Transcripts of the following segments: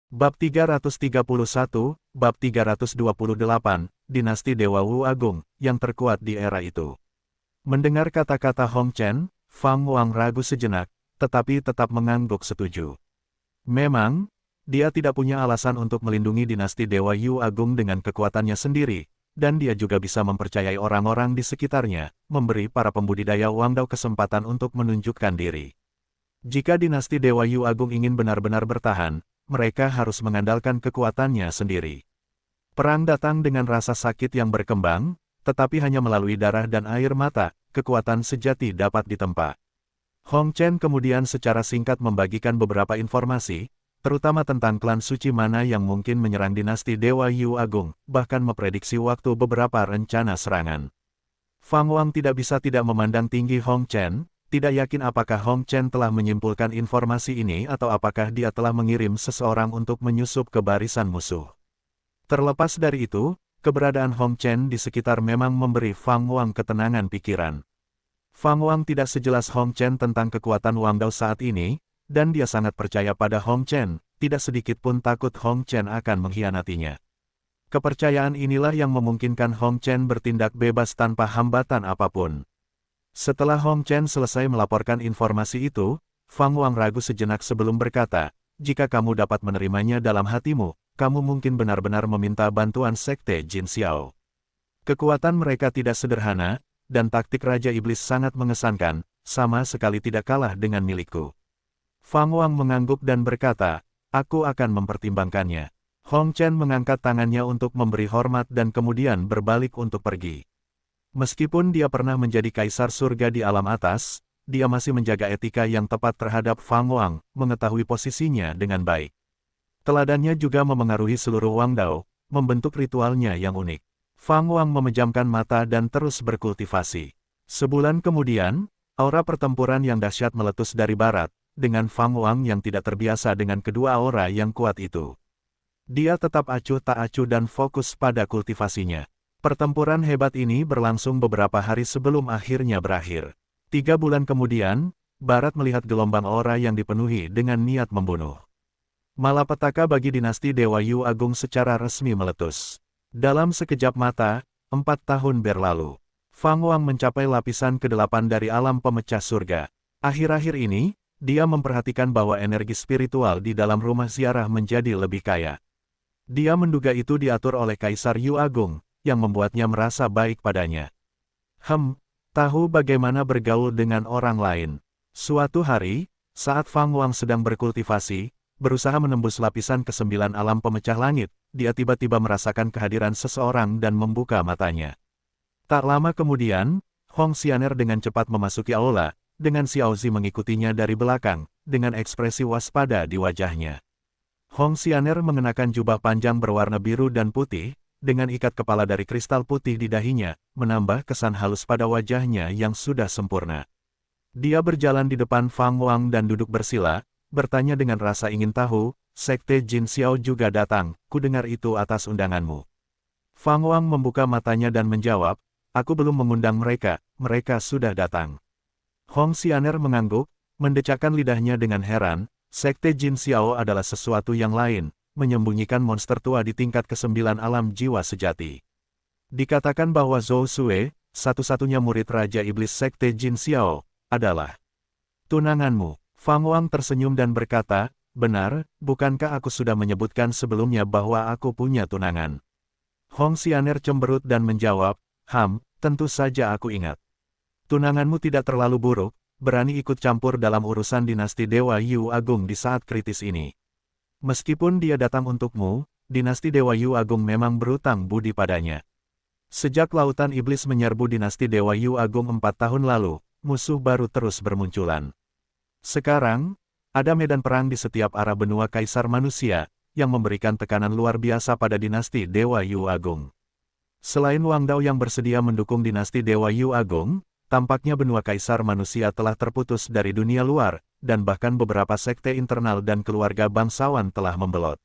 Bab 331, Bab 328, Dinasti Dewa Wu Agung, yang terkuat di era itu. Mendengar kata-kata Hong Chen, Fang Wang ragu sejenak, tetapi tetap mengangguk setuju. Memang, dia tidak punya alasan untuk melindungi dinasti Dewa Yu Agung dengan kekuatannya sendiri, dan dia juga bisa mempercayai orang-orang di sekitarnya, memberi para pembudidaya Wang Dao kesempatan untuk menunjukkan diri. Jika dinasti Dewa Yu Agung ingin benar-benar bertahan, mereka harus mengandalkan kekuatannya sendiri. Perang datang dengan rasa sakit yang berkembang, tetapi hanya melalui darah dan air mata, kekuatan sejati dapat ditempa. Hong Chen kemudian secara singkat membagikan beberapa informasi, terutama tentang klan suci mana yang mungkin menyerang dinasti Dewa Yu Agung, bahkan memprediksi waktu beberapa rencana serangan. Fang Wang tidak bisa tidak memandang tinggi Hong Chen, tidak yakin apakah Hong Chen telah menyimpulkan informasi ini atau apakah dia telah mengirim seseorang untuk menyusup ke barisan musuh. Terlepas dari itu, keberadaan Hong Chen di sekitar memang memberi Fang Wang ketenangan pikiran. Fang Wang tidak sejelas Hong Chen tentang kekuatan Wang Dao saat ini, dan dia sangat percaya pada Hong Chen, tidak sedikit pun takut Hong Chen akan mengkhianatinya. Kepercayaan inilah yang memungkinkan Hong Chen bertindak bebas tanpa hambatan apapun. Setelah Hong Chen selesai melaporkan informasi itu, Fang Wang ragu sejenak sebelum berkata, jika kamu dapat menerimanya dalam hatimu, kamu mungkin benar-benar meminta bantuan Sekte Jin Xiao. Kekuatan mereka tidak sederhana, dan taktik Raja Iblis sangat mengesankan, sama sekali tidak kalah dengan milikku. Fang Wang mengangguk dan berkata, aku akan mempertimbangkannya. Hong Chen mengangkat tangannya untuk memberi hormat dan kemudian berbalik untuk pergi. Meskipun dia pernah menjadi kaisar surga di alam atas, dia masih menjaga etika yang tepat terhadap Fang Wang, mengetahui posisinya dengan baik. Teladannya juga memengaruhi seluruh Wang Dao, membentuk ritualnya yang unik. Fang Wang memejamkan mata dan terus berkultivasi. Sebulan kemudian, aura pertempuran yang dahsyat meletus dari barat, dengan Fang Wang yang tidak terbiasa dengan kedua aura yang kuat itu. Dia tetap acuh tak acuh dan fokus pada kultivasinya. Pertempuran hebat ini berlangsung beberapa hari sebelum akhirnya berakhir. 3 bulan kemudian, Barat melihat gelombang aura yang dipenuhi dengan niat membunuh. Malapetaka bagi dinasti Dewa Yu Agung secara resmi meletus. Dalam sekejap mata, 4 tahun berlalu. Fang Wang mencapai lapisan ke-8 dari alam pemecah surga. Akhir-akhir ini, dia memperhatikan bahwa energi spiritual di dalam rumah ziarah menjadi lebih kaya. Dia menduga itu diatur oleh Kaisar Yu Agung, yang membuatnya merasa baik padanya. Tahu bagaimana bergaul dengan orang lain. Suatu hari, saat Fang Wang sedang berkultivasi, berusaha menembus lapisan ke-9 alam pemecah langit, dia tiba-tiba merasakan kehadiran seseorang dan membuka matanya. Tak lama kemudian, Hong Xianer dengan cepat memasuki aula, dengan Xiaozi mengikutinya dari belakang, dengan ekspresi waspada di wajahnya. Hong Xianer mengenakan jubah panjang berwarna biru dan putih, dengan ikat kepala dari kristal putih di dahinya, menambah kesan halus pada wajahnya yang sudah sempurna. Dia berjalan di depan Fang Wang dan duduk bersila, bertanya dengan rasa ingin tahu, Sekte Jin Xiao juga datang, ku dengar itu atas undanganmu. Fang Wang membuka matanya dan menjawab, aku belum mengundang mereka, mereka sudah datang. Hong Xianer mengangguk, mendecakkan lidahnya dengan heran, Sekte Jin Xiao adalah sesuatu yang lain, menyembunyikan monster tua di tingkat ke-9 alam jiwa sejati. Dikatakan bahwa Zhou Sue, satu-satunya murid Raja Iblis Sekte Jin Xiao, adalah tunanganmu. Fang Wang tersenyum dan berkata, benar, bukankah aku sudah menyebutkan sebelumnya bahwa aku punya tunangan? Hong Xianer cemberut dan menjawab, tentu saja aku ingat. Tunanganmu tidak terlalu buruk, berani ikut campur dalam urusan dinasti Dewa Yu Agung di saat kritis ini. Meskipun dia datang untukmu, dinasti Dewa Yu Agung memang berutang budi padanya. Sejak lautan iblis menyerbu dinasti Dewa Yu Agung 4 tahun lalu, musuh baru terus bermunculan. Sekarang, ada medan perang di setiap arah benua kaisar manusia, yang memberikan tekanan luar biasa pada dinasti Dewa Yu Agung. Selain Wang Dao yang bersedia mendukung dinasti Dewa Yu Agung, tampaknya benua kaisar manusia telah terputus dari dunia luar, dan bahkan beberapa sekte internal dan keluarga bangsawan telah membelot.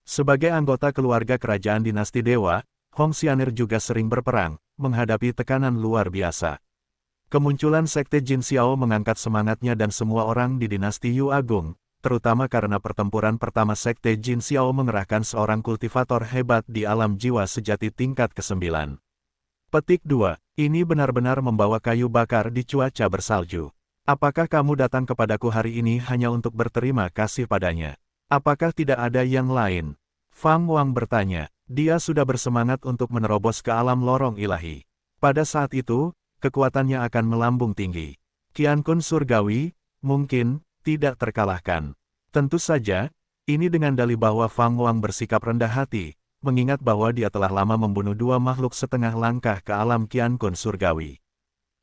Sebagai anggota keluarga kerajaan dinasti Dewa, Hong Xianer juga sering berperang, menghadapi tekanan luar biasa. Kemunculan Sekte Jin Xiao mengangkat semangatnya dan semua orang di dinasti Yu Agung, terutama karena pertempuran pertama Sekte Jin Xiao mengerahkan seorang kultivator hebat di alam jiwa sejati tingkat ke-9. Petik 2. Ini benar-benar membawa kayu bakar di cuaca bersalju. Apakah kamu datang kepadaku hari ini hanya untuk berterima kasih padanya? Apakah tidak ada yang lain? Fang Wang bertanya. Dia sudah bersemangat untuk menerobos ke alam lorong ilahi. Pada saat itu, kekuatannya akan melambung tinggi. Qian Kun surgawi, mungkin, tidak terkalahkan. Tentu saja, ini dengan dalih bahwa Fang Wang bersikap rendah hati, mengingat bahwa dia telah lama membunuh dua makhluk setengah langkah ke alam Qian Kun surgawi.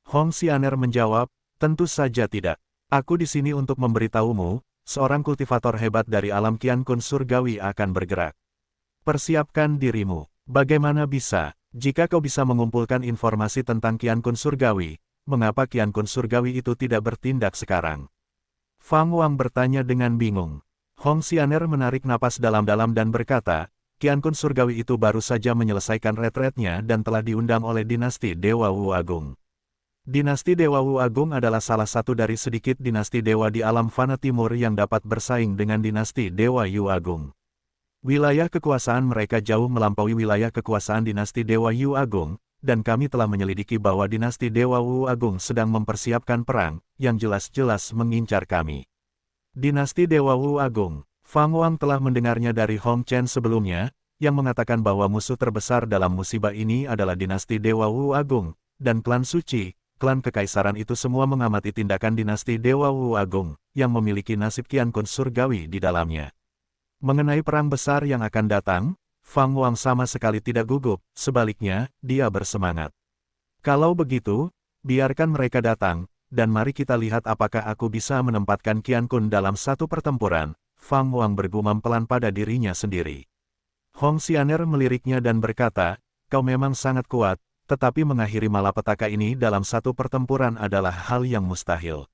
Hong Xianer menjawab, tentu saja tidak. Aku di sini untuk memberitahumu, seorang kultivator hebat dari alam Qian Kun surgawi akan bergerak. Persiapkan dirimu. Bagaimana bisa, jika kau bisa mengumpulkan informasi tentang Qian Kun surgawi, mengapa Qian Kun surgawi itu tidak bertindak sekarang? Fang Wang bertanya dengan bingung. Hong Xianer menarik napas dalam-dalam dan berkata, Qian Kun surgawi itu baru saja menyelesaikan retretnya dan telah diundang oleh dinasti Dewa Wu Agung. Dinasti Dewa Wu Agung adalah salah satu dari sedikit dinasti dewa di alam fana timur yang dapat bersaing dengan dinasti Dewa Yu Agung. Wilayah kekuasaan mereka jauh melampaui wilayah kekuasaan dinasti Dewa Yu Agung, dan kami telah menyelidiki bahwa dinasti Dewa Wu Agung sedang mempersiapkan perang, yang jelas-jelas mengincar kami. Dinasti Dewa Wu Agung. Fang Wang telah mendengarnya dari Hong Chen sebelumnya, yang mengatakan bahwa musuh terbesar dalam musibah ini adalah dinasti Dewa Wu Agung, dan klan suci, klan kekaisaran itu semua mengamati tindakan dinasti Dewa Wu Agung, yang memiliki nasib Qian Kun surgawi di dalamnya. Mengenai perang besar yang akan datang, Fang Wang sama sekali tidak gugup, sebaliknya, dia bersemangat. Kalau begitu, biarkan mereka datang, dan mari kita lihat apakah aku bisa menempatkan Qian Kun dalam satu pertempuran, Fang Wang bergumam pelan pada dirinya sendiri. Hong Xianer meliriknya dan berkata, kau memang sangat kuat, tetapi mengakhiri malapetaka ini dalam satu pertempuran adalah hal yang mustahil.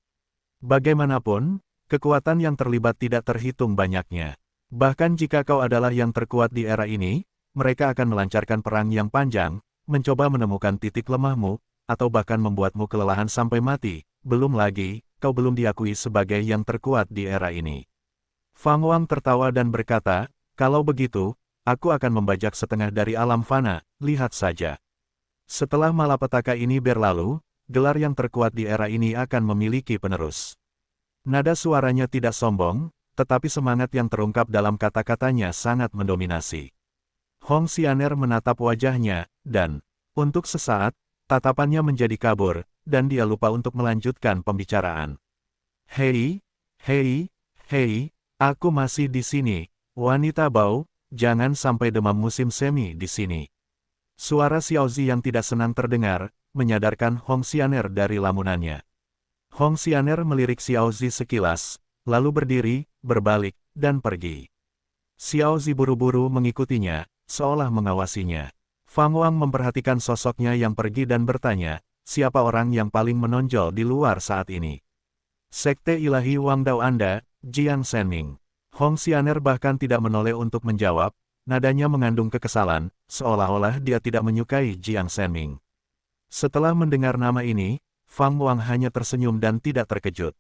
Bagaimanapun, kekuatan yang terlibat tidak terhitung banyaknya. Bahkan jika kau adalah yang terkuat di era ini, mereka akan melancarkan perang yang panjang, mencoba menemukan titik lemahmu, atau bahkan membuatmu kelelahan sampai mati. Belum lagi, kau belum diakui sebagai yang terkuat di era ini. Fang Wang tertawa dan berkata, kalau begitu, aku akan membajak setengah dari alam fana, lihat saja. Setelah malapetaka ini berlalu, gelar yang terkuat di era ini akan memiliki penerus. Nada suaranya tidak sombong, tetapi semangat yang terungkap dalam kata-katanya sangat mendominasi. Hong Xianer menatap wajahnya, dan, untuk sesaat, tatapannya menjadi kabur, dan dia lupa untuk melanjutkan pembicaraan. Hei, aku masih di sini, wanita bau, jangan sampai demam musim semi di sini. Suara Xiaozi yang tidak senang terdengar, menyadarkan Hong Xianer dari lamunannya. Hong Xianer melirik Xiaozi sekilas, lalu berdiri, berbalik, dan pergi. Xiaozi buru-buru mengikutinya, seolah mengawasinya. Fang Wang memperhatikan sosoknya yang pergi dan bertanya, siapa orang yang paling menonjol di luar saat ini? Sekte ilahi Wang Dao Anda, Jiang Shenming. Hong Xianer bahkan tidak menoleh untuk menjawab, nadanya mengandung kekesalan, seolah-olah dia tidak menyukai Jiang Shenming. Setelah mendengar nama ini, Fang Wang hanya tersenyum dan tidak terkejut.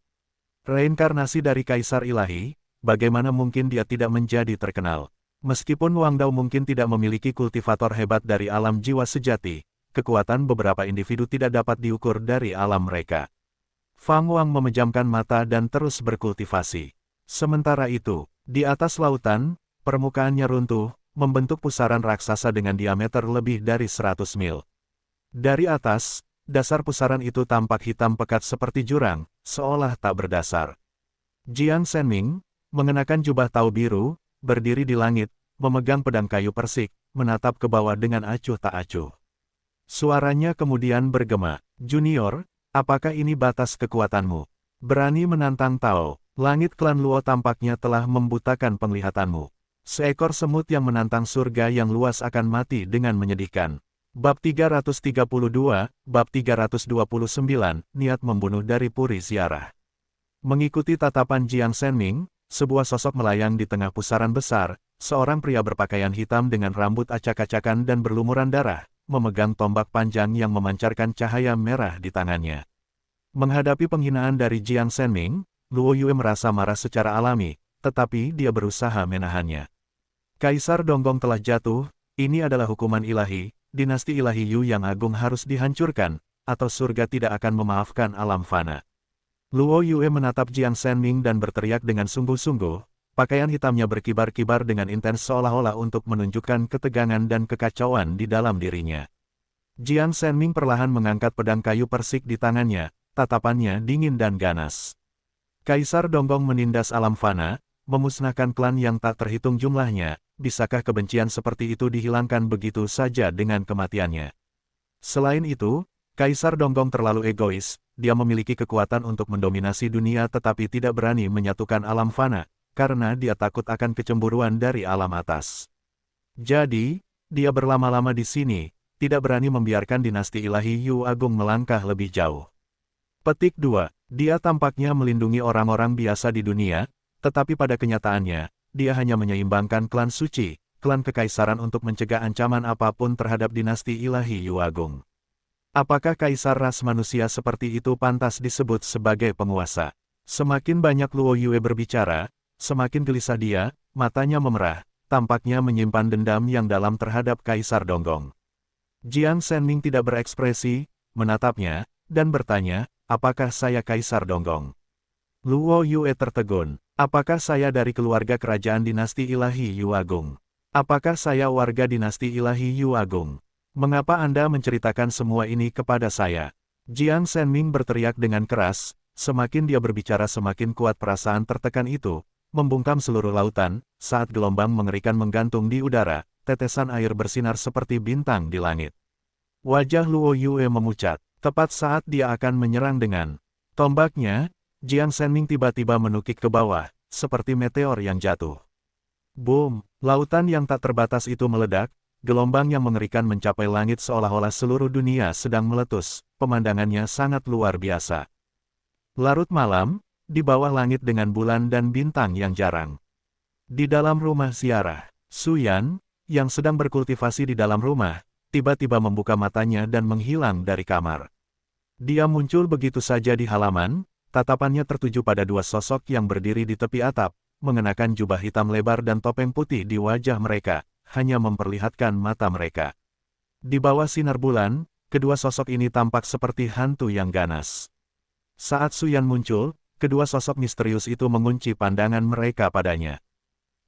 Reinkarnasi dari Kaisar Ilahi, bagaimana mungkin dia tidak menjadi terkenal? Meskipun Wang Dao mungkin tidak memiliki kultivator hebat dari alam jiwa sejati, kekuatan beberapa individu tidak dapat diukur dari alam mereka. Fang Wang memejamkan mata dan terus berkultivasi. Sementara itu, di atas lautan, permukaannya runtuh, membentuk pusaran raksasa dengan diameter lebih dari 100 mil. Dari atas, dasar pusaran itu tampak hitam pekat seperti jurang, seolah tak berdasar. Jiang Shenming, mengenakan jubah tau biru, berdiri di langit, memegang pedang kayu persik, menatap ke bawah dengan acuh tak acuh. Suaranya kemudian bergema, Junior, apakah ini batas kekuatanmu? Berani menantang Tao, langit klan Luo tampaknya telah membutakan penglihatanmu. Seekor semut yang menantang surga yang luas akan mati dengan menyedihkan. Bab 332, Bab 329, Niat Membunuh dari Puri Ziarah. Mengikuti tatapan Jiang Shenming, sebuah sosok melayang di tengah pusaran besar, seorang pria berpakaian hitam dengan rambut acak-acakan dan berlumuran darah, memegang tombak panjang yang memancarkan cahaya merah di tangannya. Menghadapi penghinaan dari Jiang Shenming, Luo Yue merasa marah secara alami, tetapi dia berusaha menahannya. Kaisar Donggong telah jatuh, ini adalah hukuman ilahi, dinasti ilahi Yu yang agung harus dihancurkan, atau surga tidak akan memaafkan alam fana. Luo Yue menatap Jiang Shenming dan berteriak dengan sungguh-sungguh, pakaian hitamnya berkibar-kibar dengan intens seolah-olah untuk menunjukkan ketegangan dan kekacauan di dalam dirinya. Jiang Shenming perlahan mengangkat pedang kayu persik di tangannya, tatapannya dingin dan ganas. Kaisar Donggong menindas alam fana, memusnahkan klan yang tak terhitung jumlahnya, bisakah kebencian seperti itu dihilangkan begitu saja dengan kematiannya? Selain itu, Kaisar Donggong terlalu egois, dia memiliki kekuatan untuk mendominasi dunia tetapi tidak berani menyatukan alam fana, karena dia takut akan kecemburuan dari alam atas. Jadi, dia berlama-lama di sini, tidak berani membiarkan dinasti ilahi Yu Agung melangkah lebih jauh. Petik 2. Dia tampaknya melindungi orang-orang biasa di dunia, tetapi pada kenyataannya, dia hanya menyeimbangkan klan suci, klan kekaisaran untuk mencegah ancaman apapun terhadap dinasti ilahi Yu Agung. Apakah kaisar ras manusia seperti itu pantas disebut sebagai penguasa? Semakin banyak Luo Yue berbicara, semakin gelisah dia, matanya memerah, tampaknya menyimpan dendam yang dalam terhadap Kaisar Donggong. Jiang Shenming tidak berekspresi, menatapnya, dan bertanya, apakah saya Kaisar Donggong? Luo Yue tertegun. Apakah saya dari keluarga kerajaan dinasti ilahi Yu Agung? Apakah saya warga dinasti ilahi Yu Agung? Mengapa Anda menceritakan semua ini kepada saya? Jiang Shenming berteriak dengan keras, semakin dia berbicara semakin kuat perasaan tertekan itu, membungkam seluruh lautan, saat gelombang mengerikan menggantung di udara, tetesan air bersinar seperti bintang di langit. Wajah Luo Yue memucat, tepat saat dia akan menyerang dengan tombaknya. Jiang Shenming tiba-tiba menukik ke bawah, seperti meteor yang jatuh. Boom! Lautan yang tak terbatas itu meledak, gelombang yang mengerikan mencapai langit seolah-olah seluruh dunia sedang meletus, pemandangannya sangat luar biasa. Larut malam, di bawah langit dengan bulan dan bintang yang jarang. Di dalam rumah ziarah, Su Yan, yang sedang berkultivasi di dalam rumah, tiba-tiba membuka matanya dan menghilang dari kamar. Dia muncul begitu saja di halaman, tatapannya tertuju pada dua sosok yang berdiri di tepi atap, mengenakan jubah hitam lebar dan topeng putih di wajah mereka, hanya memperlihatkan mata mereka. Di bawah sinar bulan, kedua sosok ini tampak seperti hantu yang ganas. Saat Su Yan muncul, kedua sosok misterius itu mengunci pandangan mereka padanya.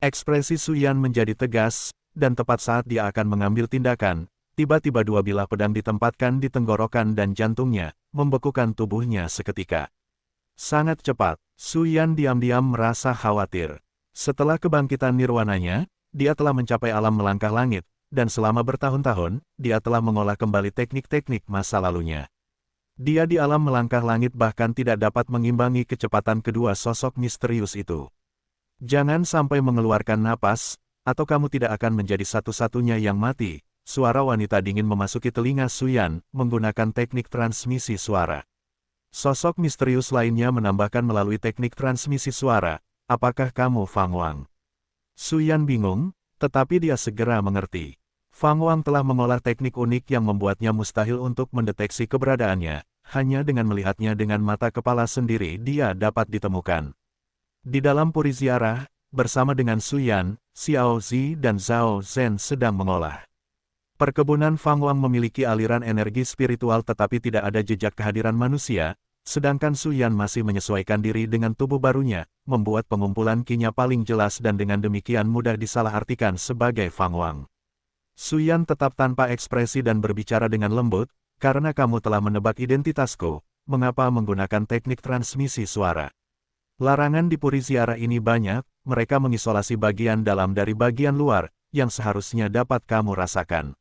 Ekspresi Su Yan menjadi tegas, dan tepat saat dia akan mengambil tindakan, tiba-tiba dua bilah pedang ditempatkan di tenggorokan dan jantungnya, membekukan tubuhnya seketika. Sangat cepat, Su Yan diam-diam merasa khawatir. Setelah kebangkitan nirwananya, dia telah mencapai alam melangkah langit, dan selama bertahun-tahun, dia telah mengolah kembali teknik-teknik masa lalunya. Dia di alam melangkah langit bahkan tidak dapat mengimbangi kecepatan kedua sosok misterius itu. Jangan sampai mengeluarkan napas, atau kamu tidak akan menjadi satu-satunya yang mati. Suara wanita dingin memasuki telinga Su Yan, menggunakan teknik transmisi suara. Sosok misterius lainnya menambahkan melalui teknik transmisi suara, apakah kamu Fang Wang? Su Yan bingung, tetapi dia segera mengerti. Fang Wang telah mengolah teknik unik yang membuatnya mustahil untuk mendeteksi keberadaannya, hanya dengan melihatnya dengan mata kepala sendiri dia dapat ditemukan. Di dalam puri ziarah, bersama dengan Su Yan, Xiao Zi dan Zhao Zhen sedang mengolah. Perkebunan Fang Wang memiliki aliran energi spiritual tetapi tidak ada jejak kehadiran manusia, sedangkan Su Yan masih menyesuaikan diri dengan tubuh barunya, membuat pengumpulan ki-nya paling jelas dan dengan demikian mudah disalahartikan sebagai Fang Wang. Su Yan tetap tanpa ekspresi dan berbicara dengan lembut, karena kamu telah menebak identitasku, mengapa menggunakan teknik transmisi suara? Larangan di puri ziarah ini banyak, mereka mengisolasi bagian dalam dari bagian luar, yang seharusnya dapat kamu rasakan.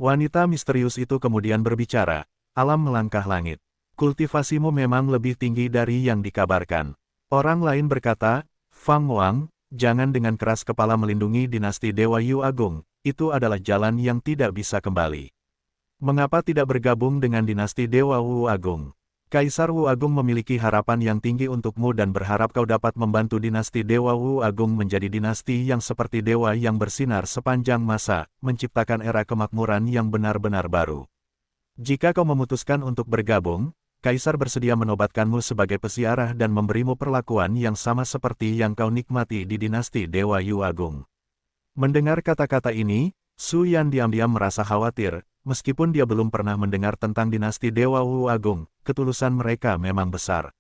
Wanita misterius itu kemudian berbicara, alam melangkah langit. Kultivasimu memang lebih tinggi dari yang dikabarkan. Orang lain berkata, Fang Wang, jangan dengan keras kepala melindungi dinasti Dewa Yu Agung, itu adalah jalan yang tidak bisa kembali. Mengapa tidak bergabung dengan dinasti Dewa Wu Agung? Kaisar Wu Agung memiliki harapan yang tinggi untukmu dan berharap kau dapat membantu dinasti Dewa Wu Agung menjadi dinasti yang seperti dewa yang bersinar sepanjang masa, menciptakan era kemakmuran yang benar-benar baru. Jika kau memutuskan untuk bergabung, Kaisar bersedia menobatkanmu sebagai pesiarah dan memberimu perlakuan yang sama seperti yang kau nikmati di dinasti Dewa Yu Agung. Mendengar kata-kata ini, Su Yan diam-diam merasa khawatir, meskipun dia belum pernah mendengar tentang dinasti Dewa Yu Agung, ketulusan mereka memang besar.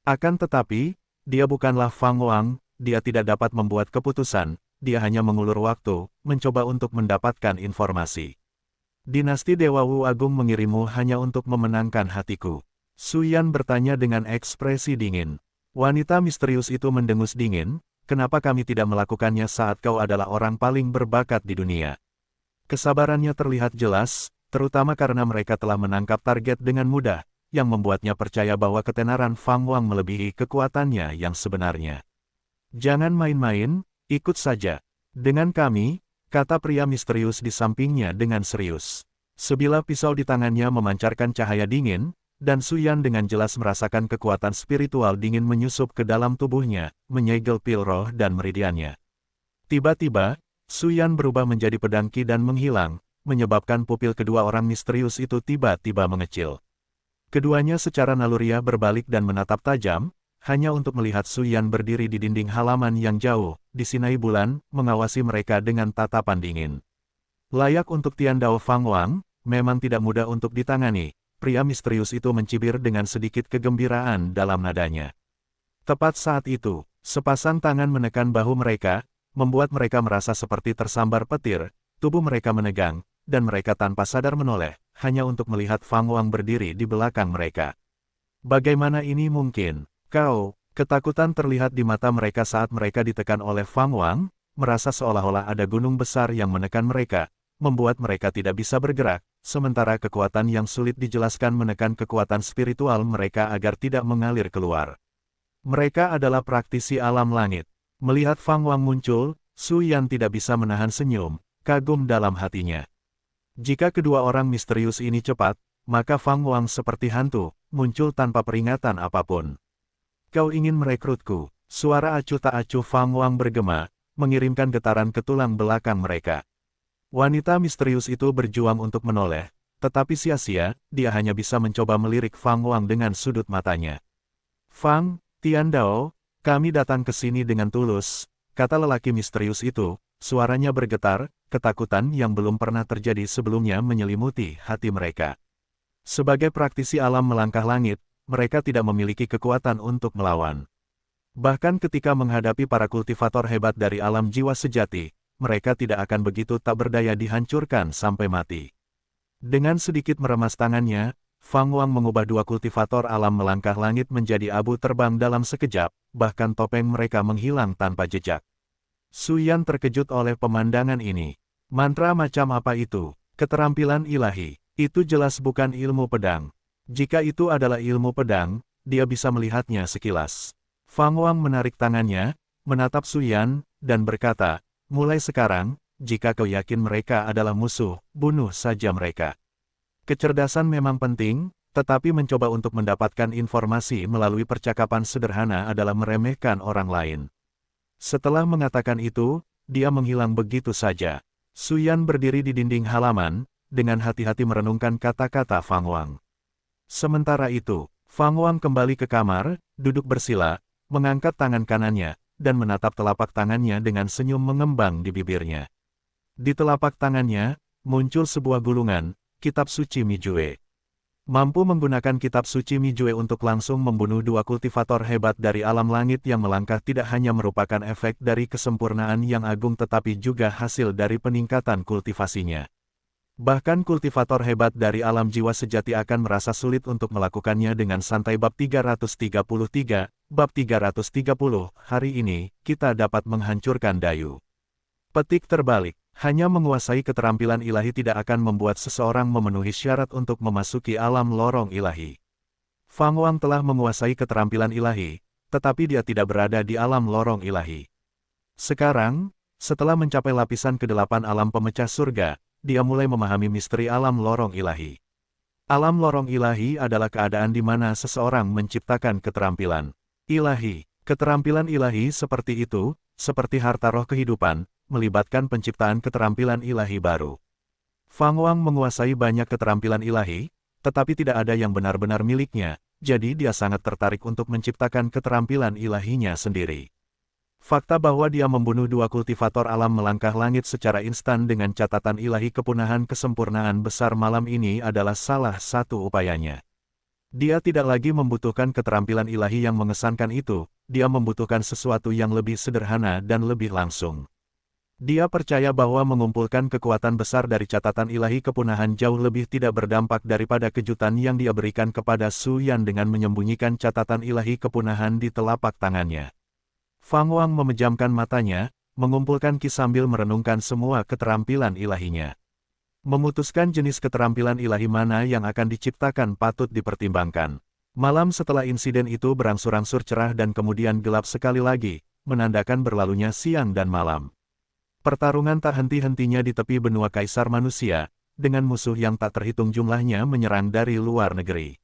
Akan tetapi, dia bukanlah Fang Wang, dia tidak dapat membuat keputusan, dia hanya mengulur waktu, mencoba untuk mendapatkan informasi. Dinasti Dewa Yu Agung mengirimmu hanya untuk memenangkan hatiku. Su Yan bertanya dengan ekspresi dingin. Wanita misterius itu mendengus dingin, kenapa kami tidak melakukannya saat kau adalah orang paling berbakat di dunia? Kesabarannya terlihat jelas, terutama karena mereka telah menangkap target dengan mudah, yang membuatnya percaya bahwa ketenaran Fang Wang melebihi kekuatannya yang sebenarnya. Jangan main-main, ikut saja. Dengan kami, kata pria misterius di sampingnya dengan serius. Sebilah pisau di tangannya memancarkan cahaya dingin, dan Su Yan dengan jelas merasakan kekuatan spiritual dingin menyusup ke dalam tubuhnya, menyegel pil roh dan meridiannya. Tiba-tiba, Su Yan berubah menjadi pedang Qi dan menghilang, menyebabkan pupil kedua orang misterius itu tiba-tiba mengecil. Keduanya secara naluriah berbalik dan menatap tajam, hanya untuk melihat Su Yan berdiri di dinding halaman yang jauh, disinai bulan, mengawasi mereka dengan tatapan dingin. Layak untuk Tian Dao Fang Wang, memang tidak mudah untuk ditangani. Pria misterius itu mencibir dengan sedikit kegembiraan dalam nadanya. Tepat saat itu, sepasang tangan menekan bahu mereka, membuat mereka merasa seperti tersambar petir, tubuh mereka menegang, dan mereka tanpa sadar menoleh, hanya untuk melihat Fang Wang berdiri di belakang mereka. Bagaimana ini mungkin? Kau, ketakutan terlihat di mata mereka saat mereka ditekan oleh Fang Wang, merasa seolah-olah ada gunung besar yang menekan mereka, membuat mereka tidak bisa bergerak, sementara kekuatan yang sulit dijelaskan menekan kekuatan spiritual mereka agar tidak mengalir keluar. Mereka adalah praktisi alam langit. Melihat Fang Wang muncul, Su Yan tidak bisa menahan senyum, kagum dalam hatinya. Jika kedua orang misterius ini cepat, maka Fang Wang seperti hantu, muncul tanpa peringatan apapun. Kau ingin merekrutku? Suara acuh tak acuh Fang Wang bergema, mengirimkan getaran ke tulang belakang mereka. Wanita misterius itu berjuang untuk menoleh, tetapi sia-sia, dia hanya bisa mencoba melirik Fang Wang dengan sudut matanya. Fang, Tian Dao, kami datang ke sini dengan tulus, kata lelaki misterius itu, suaranya bergetar, ketakutan yang belum pernah terjadi sebelumnya menyelimuti hati mereka. Sebagai praktisi alam melangkah langit, mereka tidak memiliki kekuatan untuk melawan. Bahkan ketika menghadapi para kultivator hebat dari alam jiwa sejati, mereka tidak akan begitu tak berdaya dihancurkan sampai mati. Dengan sedikit meremas tangannya, Fang Wang mengubah dua kultivator alam melangkah langit menjadi abu terbang dalam sekejap, bahkan topeng mereka menghilang tanpa jejak. Su Yan terkejut oleh pemandangan ini. Mantra macam apa itu? Keterampilan ilahi. Itu jelas bukan ilmu pedang. Jika itu adalah ilmu pedang, dia bisa melihatnya sekilas. Fang Wang menarik tangannya, menatap Su Yan, dan berkata, mulai sekarang, jika kau yakin mereka adalah musuh, bunuh saja mereka. Kecerdasan memang penting, tetapi mencoba untuk mendapatkan informasi melalui percakapan sederhana adalah meremehkan orang lain. Setelah mengatakan itu, dia menghilang begitu saja. Su Yan berdiri di dinding halaman, dengan hati-hati merenungkan kata-kata Fang Wang. Sementara itu, Fang Wang kembali ke kamar, duduk bersila, mengangkat tangan kanannya, dan menatap telapak tangannya dengan senyum mengembang di bibirnya. Di telapak tangannya, muncul sebuah gulungan, Kitab Suci Mijue. Mampu menggunakan Kitab Suci Mijue untuk langsung membunuh dua kultivator hebat dari alam langit yang melangkah tidak hanya merupakan efek dari kesempurnaan yang agung tetapi juga hasil dari peningkatan kultivasinya. Bahkan kultivator hebat dari alam jiwa sejati akan merasa sulit untuk melakukannya dengan santai. Bab 333, Bab 330, hari ini, kita dapat menghancurkan Dayu. Petik terbalik, hanya menguasai keterampilan ilahi tidak akan membuat seseorang memenuhi syarat untuk memasuki alam lorong ilahi. Fang Wang telah menguasai keterampilan ilahi, tetapi dia tidak berada di alam lorong ilahi. Sekarang, setelah mencapai lapisan ke-8 alam pemecah surga, dia mulai memahami misteri alam lorong ilahi. Alam lorong ilahi adalah keadaan di mana seseorang menciptakan keterampilan ilahi. Keterampilan ilahi seperti itu, seperti harta roh kehidupan, melibatkan penciptaan keterampilan ilahi baru. Fang Wang menguasai banyak keterampilan ilahi, tetapi tidak ada yang benar-benar miliknya, jadi dia sangat tertarik untuk menciptakan keterampilan ilahinya sendiri. Fakta bahwa dia membunuh 2 kultivator alam melangkah langit secara instan dengan catatan ilahi kepunahan kesempurnaan besar malam ini adalah salah satu upayanya. Dia tidak lagi membutuhkan keterampilan ilahi yang mengesankan itu, dia membutuhkan sesuatu yang lebih sederhana dan lebih langsung. Dia percaya bahwa mengumpulkan kekuatan besar dari catatan ilahi kepunahan jauh lebih tidak berdampak daripada kejutan yang dia berikan kepada Su Yan dengan menyembunyikan catatan ilahi kepunahan di telapak tangannya. Fang Wang memejamkan matanya, mengumpulkan ki sambil merenungkan semua keterampilan ilahinya. Memutuskan jenis keterampilan ilahi mana yang akan diciptakan patut dipertimbangkan. Malam setelah insiden itu berangsur-angsur cerah dan kemudian gelap sekali lagi, menandakan berlalunya siang dan malam. Pertarungan tak henti-hentinya di tepi benua kaisar manusia, dengan musuh yang tak terhitung jumlahnya menyerang dari luar negeri.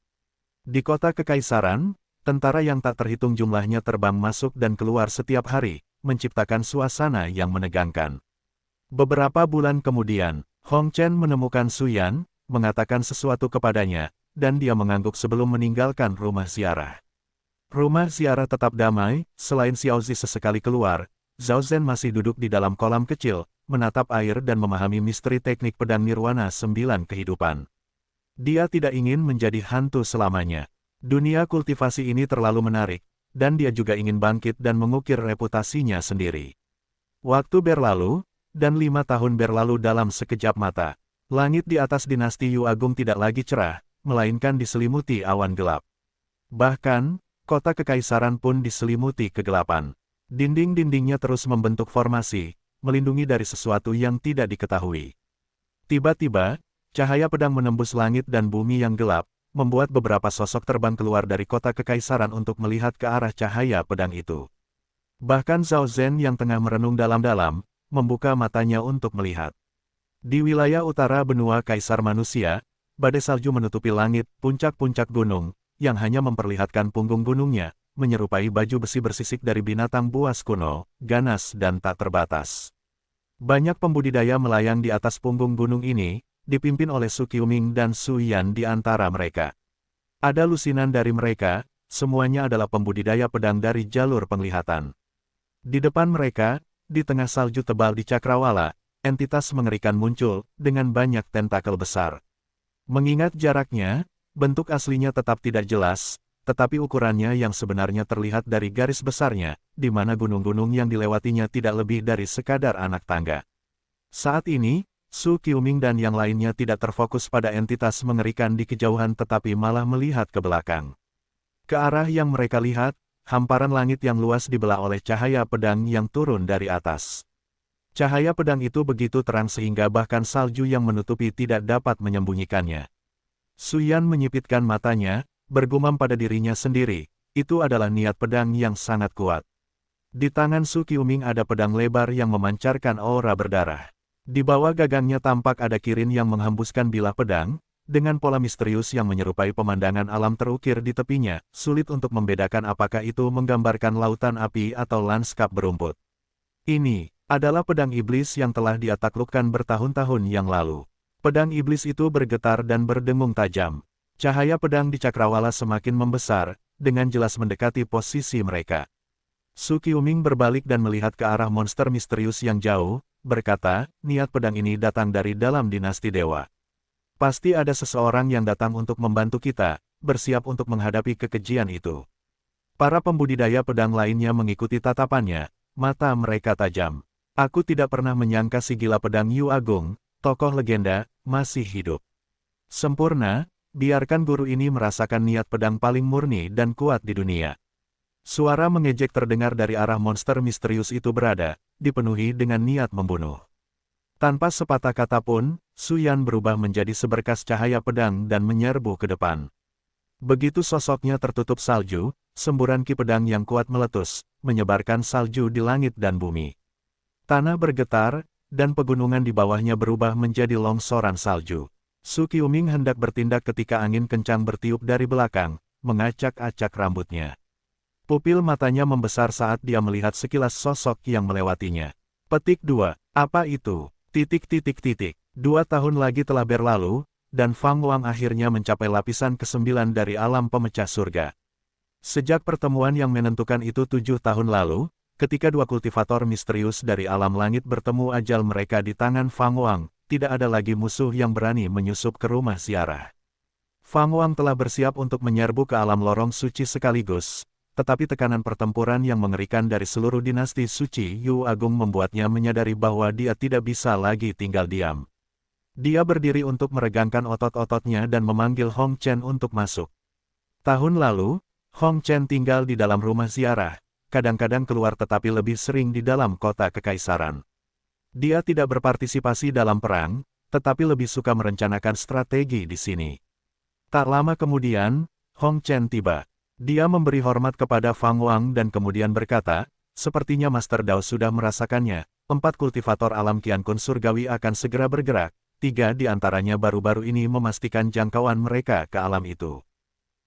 Di kota kekaisaran, tentara yang tak terhitung jumlahnya terbang masuk dan keluar setiap hari, menciptakan suasana yang menegangkan. Beberapa bulan kemudian, Hong Chen menemukan Su Yan, mengatakan sesuatu kepadanya, dan dia mengangguk sebelum meninggalkan rumah ziarah. Rumah ziarah tetap damai, selain Xiaozi sesekali keluar, Zhao Zhen masih duduk di dalam kolam kecil, menatap air dan memahami misteri teknik pedang nirwana 9 kehidupan. Dia tidak ingin menjadi hantu selamanya. Dunia kultivasi ini terlalu menarik, dan dia juga ingin bangkit dan mengukir reputasinya sendiri. Waktu berlalu, dan 5 tahun berlalu dalam sekejap mata. Langit di atas dinasti Yu Agung tidak lagi cerah, melainkan diselimuti awan gelap. Bahkan, kota kekaisaran pun diselimuti kegelapan. Dinding-dindingnya terus membentuk formasi, melindungi dari sesuatu yang tidak diketahui. Tiba-tiba, cahaya pedang menembus langit dan bumi yang gelap, membuat beberapa sosok terbang keluar dari kota kekaisaran untuk melihat ke arah cahaya pedang itu. Bahkan Zhao Zhen yang tengah merenung dalam-dalam, membuka matanya untuk melihat. Di wilayah utara benua kaisar manusia, badai salju menutupi langit, puncak-puncak gunung, yang hanya memperlihatkan punggung gunungnya, menyerupai baju besi bersisik dari binatang buas kuno, ganas dan tak terbatas. Banyak pembudidaya melayang di atas punggung gunung ini, dipimpin oleh Su Qiuming dan Su Yan di antara mereka. Ada lusinan dari mereka, semuanya adalah pembudidaya pedang dari jalur penglihatan. Di depan mereka, di tengah salju tebal di Cakrawala, entitas mengerikan muncul, dengan banyak tentakel besar. Mengingat jaraknya, bentuk aslinya tetap tidak jelas, tetapi ukurannya yang sebenarnya terlihat dari garis besarnya, di mana gunung-gunung yang dilewatinya tidak lebih dari sekadar anak tangga. Saat ini, Su Qiuming dan yang lainnya tidak terfokus pada entitas mengerikan di kejauhan tetapi malah melihat ke belakang. Ke arah yang mereka lihat, hamparan langit yang luas dibelah oleh cahaya pedang yang turun dari atas. Cahaya pedang itu begitu terang sehingga bahkan salju yang menutupi tidak dapat menyembunyikannya. Su Yan menyipitkan matanya, bergumam pada dirinya sendiri, itu adalah niat pedang yang sangat kuat. Di tangan Su Qiuming ada pedang lebar yang memancarkan aura berdarah. Di bawah gagangnya tampak ada kirin yang menghembuskan bilah pedang, dengan pola misterius yang menyerupai pemandangan alam terukir di tepinya, sulit untuk membedakan apakah itu menggambarkan lautan api atau lanskap berumput. Ini adalah pedang iblis yang telah dia taklukkan bertahun-tahun yang lalu. Pedang iblis itu bergetar dan berdengung tajam. Cahaya pedang di Cakrawala semakin membesar, dengan jelas mendekati posisi mereka. Su Qiuming berbalik dan melihat ke arah monster misterius yang jauh, berkata, niat pedang ini datang dari dalam dinasti dewa. Pasti ada seseorang yang datang untuk membantu kita, bersiap untuk menghadapi kekejian itu. Para pembudidaya pedang lainnya mengikuti tatapannya, mata mereka tajam. Aku tidak pernah menyangka si gila pedang Yu Agung, tokoh legenda, masih hidup. Sempurna. Biarkan guru ini merasakan niat pedang paling murni dan kuat di dunia. Suara mengejek terdengar dari arah monster misterius itu berada, dipenuhi dengan niat membunuh. Tanpa sepatah kata pun, Su Yan berubah menjadi seberkas cahaya pedang dan menyerbu ke depan. Begitu sosoknya tertutup salju, semburan ki pedang yang kuat meletus, menyebarkan salju di langit dan bumi. Tanah bergetar, dan pegunungan di bawahnya berubah menjadi longsoran salju. Su Qiuming hendak bertindak ketika angin kencang bertiup dari belakang, mengacak-acak rambutnya. Pupil matanya membesar saat dia melihat sekilas sosok yang melewatinya. Petik 2. Apa itu? 2 tahun lagi telah berlalu, dan Fang Wang akhirnya mencapai lapisan ke-9 dari alam pemecah surga. Sejak pertemuan yang menentukan itu 7 tahun lalu, ketika dua kultivator misterius dari alam langit bertemu ajal mereka di tangan Fang Wang, tidak ada lagi musuh yang berani menyusup ke rumah ziarah. Fang Wang telah bersiap untuk menyerbu ke alam lorong suci sekaligus, tetapi tekanan pertempuran yang mengerikan dari seluruh dinasti suci Yu Agung membuatnya menyadari bahwa dia tidak bisa lagi tinggal diam. Dia berdiri untuk meregangkan otot-ototnya dan memanggil Hong Chen untuk masuk. Tahun lalu, Hong Chen tinggal di dalam rumah ziarah, kadang-kadang keluar tetapi lebih sering di dalam kota kekaisaran. Dia tidak berpartisipasi dalam perang, tetapi lebih suka merencanakan strategi di sini. Tak lama kemudian, Hong Chen tiba. Dia memberi hormat kepada Fang Wang dan kemudian berkata, sepertinya Master Dao sudah merasakannya, 4 kultivator alam Qiankun surgawi akan segera bergerak. 3 di antaranya baru-baru ini memastikan jangkauan mereka ke alam itu.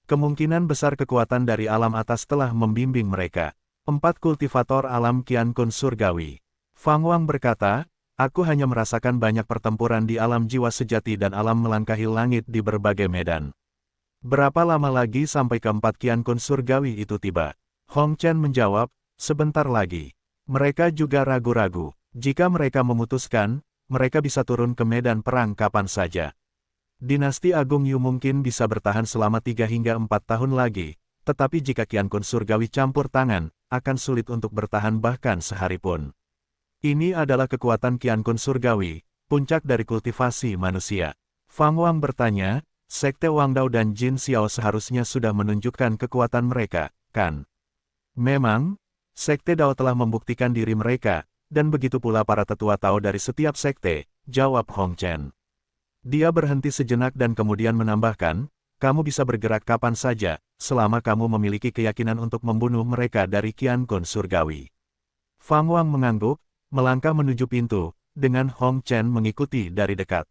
Kemungkinan besar kekuatan dari alam atas telah membimbing mereka. 4 kultivator alam Qiankun surgawi. Fang Wang berkata, aku hanya merasakan banyak pertempuran di alam jiwa sejati dan alam melangkahi langit di berbagai medan. Berapa lama lagi sampai ke-4 Qiankun surgawi itu tiba? Hong Chen menjawab, sebentar lagi. Mereka juga ragu-ragu. Jika mereka memutuskan, mereka bisa turun ke medan perang kapan saja. Dinasti Agung Yu mungkin bisa bertahan selama 3 hingga 4 tahun lagi, tetapi jika Qiankun surgawi campur tangan, akan sulit untuk bertahan bahkan sehari pun. Ini adalah kekuatan Qiankun surgawi, puncak dari kultivasi manusia. Fang Wang bertanya, Sekte Wang Dao dan Jin Xiao seharusnya sudah menunjukkan kekuatan mereka, kan? Memang, Sekte Dao telah membuktikan diri mereka, dan begitu pula para tetua Tao dari setiap sekte, jawab Hong Chen. Dia berhenti sejenak dan kemudian menambahkan, kamu bisa bergerak kapan saja, selama kamu memiliki keyakinan untuk membunuh mereka dari Qiankun surgawi. Fang Wang mengangguk, melangkah menuju pintu, dengan Hong Chen mengikuti dari dekat.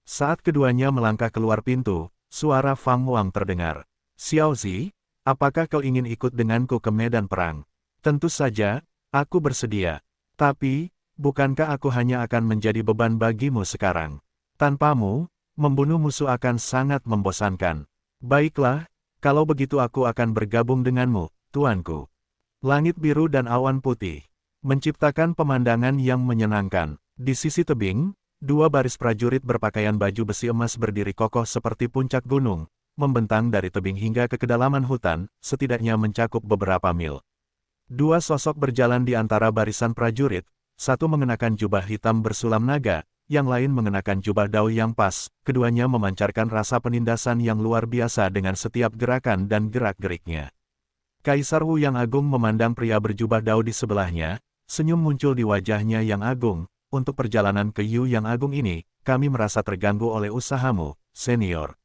Saat keduanya melangkah keluar pintu, suara Fang Wang terdengar. Xiao Zi, apakah kau ingin ikut denganku ke medan perang? Tentu saja, aku bersedia. Tapi, bukankah aku hanya akan menjadi beban bagimu sekarang? Tanpamu, membunuh musuh akan sangat membosankan. Baiklah, kalau begitu aku akan bergabung denganmu, tuanku. Langit biru dan awan putih menciptakan pemandangan yang menyenangkan. Di sisi tebing, 2 baris prajurit berpakaian baju besi emas berdiri kokoh seperti puncak gunung, membentang dari tebing hingga ke kedalaman hutan, setidaknya mencakup beberapa mil. 2 sosok berjalan di antara barisan prajurit, satu mengenakan jubah hitam bersulam naga, yang lain mengenakan jubah dao yang pas, keduanya memancarkan rasa penindasan yang luar biasa dengan setiap gerakan dan gerak-geriknya. Kaisar Wu yang agung memandang pria berjubah dao di sebelahnya, senyum muncul di wajahnya yang agung, untuk perjalanan ke Yu yang agung ini, kami merasa terganggu oleh usahamu, senior.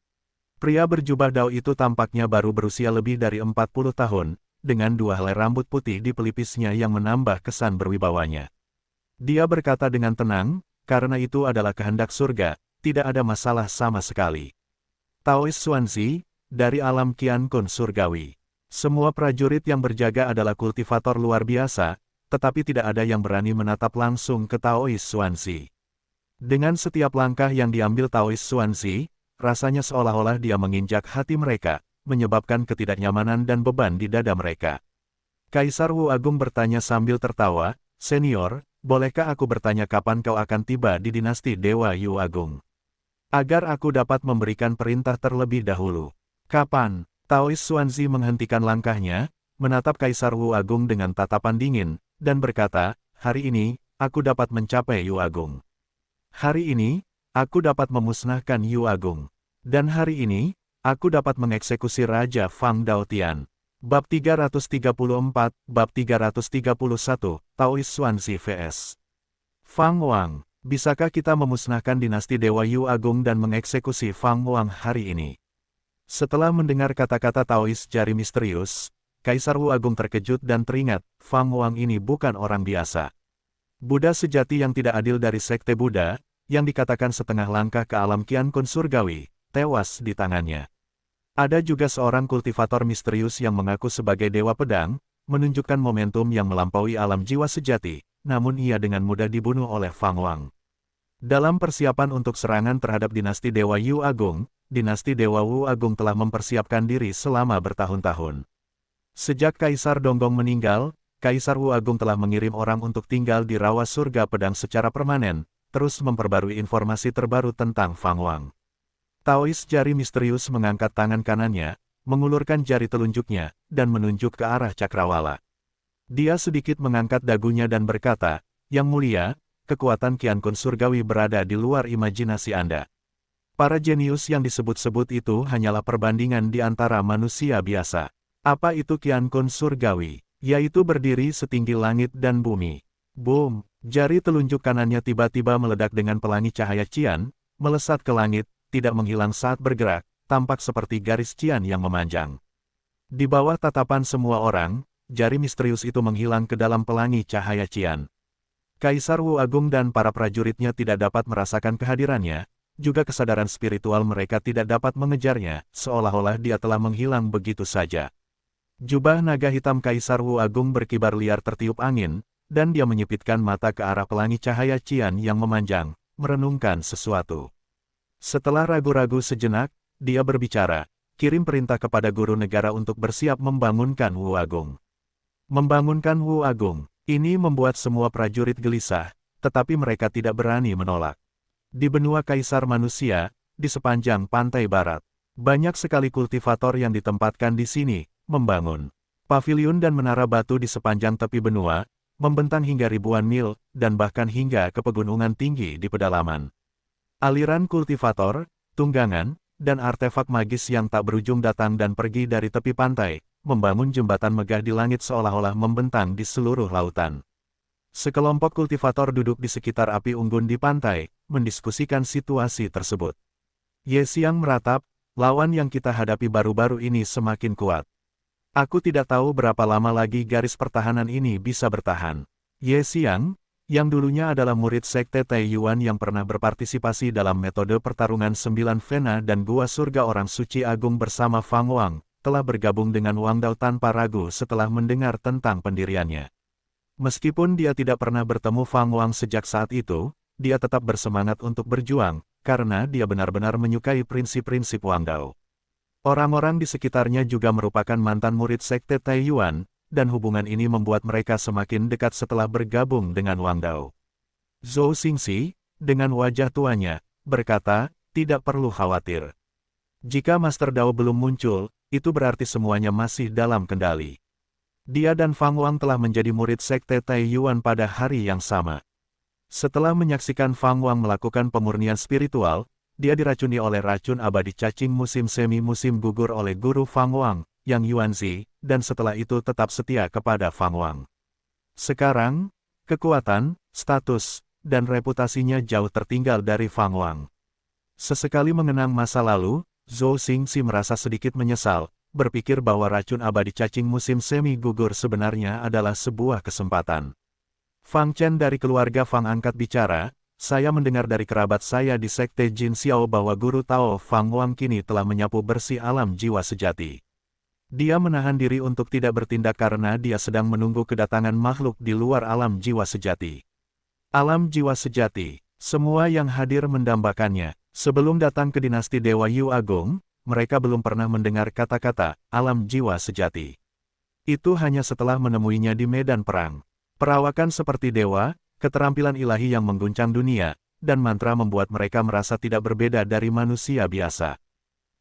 Pria berjubah dao itu tampaknya baru berusia lebih dari 40 tahun, dengan 2 helai rambut putih di pelipisnya yang menambah kesan berwibawanya. Dia berkata dengan tenang, karena itu adalah kehendak surga, tidak ada masalah sama sekali. Taoist Xuanzi, dari alam Qiankun surgawi. Semua prajurit yang berjaga adalah kultivator luar biasa, tetapi tidak ada yang berani menatap langsung ke Taoist Xuanzi. Dengan setiap langkah yang diambil Taoist Xuanzi, rasanya seolah-olah dia menginjak hati mereka, menyebabkan ketidaknyamanan dan beban di dada mereka. Kaisar Wu Agung bertanya sambil tertawa, senior, bolehkah aku bertanya kapan kau akan tiba di dinasti Dewa Yu Agung? Agar aku dapat memberikan perintah terlebih dahulu. Kapan? Taoist Xuanzi menghentikan langkahnya, menatap Kaisar Wu Agung dengan tatapan dingin, dan berkata, hari ini, aku dapat mencapai Yu Agung. Hari ini, aku dapat memusnahkan Yu Agung. Dan hari ini, aku dapat mengeksekusi Raja Fang Daotian. Bab 334, Bab 331, Taoist Xuanzi vs. Fang Wang. Bisakah kita memusnahkan dinasti Dewa Yu Agung dan mengeksekusi Fang Wang hari ini? Setelah mendengar kata-kata Taoist jari misterius, Kaisar Wu Agung terkejut dan teringat, Fang Wang ini bukan orang biasa. Buddha sejati yang tidak adil dari sekte Buddha, yang dikatakan setengah langkah ke alam Qiankun surgawi, tewas di tangannya. Ada juga seorang kultivator misterius yang mengaku sebagai Dewa Pedang, menunjukkan momentum yang melampaui alam jiwa sejati, namun ia dengan mudah dibunuh oleh Fang Wang. Dalam persiapan untuk serangan terhadap dinasti Dewa Yu Agung, dinasti Dewa Wu Agung telah mempersiapkan diri selama bertahun-tahun. Sejak Kaisar Donggong meninggal, Kaisar Wu Agung telah mengirim orang untuk tinggal di rawa surga pedang secara permanen, terus memperbarui informasi terbaru tentang Fang Wang. Taois jari misterius mengangkat tangan kanannya, mengulurkan jari telunjuknya, dan menunjuk ke arah cakrawala. Dia sedikit mengangkat dagunya dan berkata, "Yang mulia, kekuatan Qian Kun surgawi berada di luar imajinasi Anda. Para jenius yang disebut-sebut itu hanyalah perbandingan di antara manusia biasa. Apa itu Qian Kun surgawi? Yaitu berdiri setinggi langit dan bumi." Boom! Jari telunjuk kanannya tiba-tiba meledak dengan pelangi cahaya Qian, melesat ke langit, tidak menghilang saat bergerak, tampak seperti garis Qian yang memanjang. Di bawah tatapan semua orang, jari misterius itu menghilang ke dalam pelangi cahaya Qian. Kaisar Wu Agung dan para prajuritnya tidak dapat merasakan kehadirannya, juga kesadaran spiritual mereka tidak dapat mengejarnya, seolah-olah dia telah menghilang begitu saja. Jubah naga hitam Kaisar Wu Agung berkibar liar tertiup angin, dan dia menyipitkan mata ke arah pelangi cahaya Qian yang memanjang, merenungkan sesuatu. Setelah ragu-ragu sejenak, dia berbicara, "Kirim perintah kepada guru negara untuk bersiap membangunkan Wu Agung." Membangunkan Wu Agung, ini membuat semua prajurit gelisah, tetapi mereka tidak berani menolak. Di benua Kaisar Manusia, di sepanjang pantai barat, banyak sekali kultivator yang ditempatkan di sini, membangun paviliun dan menara batu di sepanjang tepi benua, membentang hingga ribuan mil, dan bahkan hingga ke pegunungan tinggi di pedalaman. Aliran kultivator, tunggangan, dan artefak magis yang tak berujung datang dan pergi dari tepi pantai, membangun jembatan megah di langit seolah-olah membentang di seluruh lautan. Sekelompok kultivator duduk di sekitar api unggun di pantai, mendiskusikan situasi tersebut. Ye Xiang meratap, "Lawan yang kita hadapi baru-baru ini semakin kuat. Aku tidak tahu berapa lama lagi garis pertahanan ini bisa bertahan." Ye Xiang, yang dulunya adalah murid Sekte Taiyuan yang pernah berpartisipasi dalam metode pertarungan 9 Vena dan Gua Surga Orang Suci Agung bersama Fang Wang, telah bergabung dengan Wang Dao tanpa ragu setelah mendengar tentang pendiriannya. Meskipun dia tidak pernah bertemu Fang Wang sejak saat itu, dia tetap bersemangat untuk berjuang, karena dia benar-benar menyukai prinsip-prinsip Wang Dao. Orang-orang di sekitarnya juga merupakan mantan murid Sekte Taiyuan, dan hubungan ini membuat mereka semakin dekat setelah bergabung dengan Wang Dao. Zhou Xingxi, dengan wajah tuanya, berkata, "Tidak perlu khawatir. Jika Master Dao belum muncul, itu berarti semuanya masih dalam kendali." Dia dan Fang Wang telah menjadi murid Sekte Taiyuan pada hari yang sama. Setelah menyaksikan Fang Wang melakukan pemurnian spiritual, dia diracuni oleh racun abadi cacing musim semi-musim gugur oleh guru Fang Wang, Yang Yuanzi, dan setelah itu tetap setia kepada Fang Wang. Sekarang, kekuatan, status, dan reputasinya jauh tertinggal dari Fang Wang. Sesekali mengenang masa lalu, Zhou Xingxi merasa sedikit menyesal, berpikir bahwa racun abadi cacing musim semi gugur sebenarnya adalah sebuah kesempatan. Fang Chen dari keluarga Fang angkat bicara, "Saya mendengar dari kerabat saya di Sekte Jin Xiao bahwa Guru Tao Fang Wang kini telah menyapu bersih alam jiwa sejati. Dia menahan diri untuk tidak bertindak karena dia sedang menunggu kedatangan makhluk di luar alam jiwa sejati." Alam jiwa sejati, semua yang hadir mendambakannya. Sebelum datang ke dinasti Dewa Yu Agung, mereka belum pernah mendengar kata-kata alam jiwa sejati. Itu hanya setelah menemuinya di medan perang. Perawakan seperti dewa, keterampilan ilahi yang mengguncang dunia, dan mantra membuat mereka merasa tidak berbeda dari manusia biasa.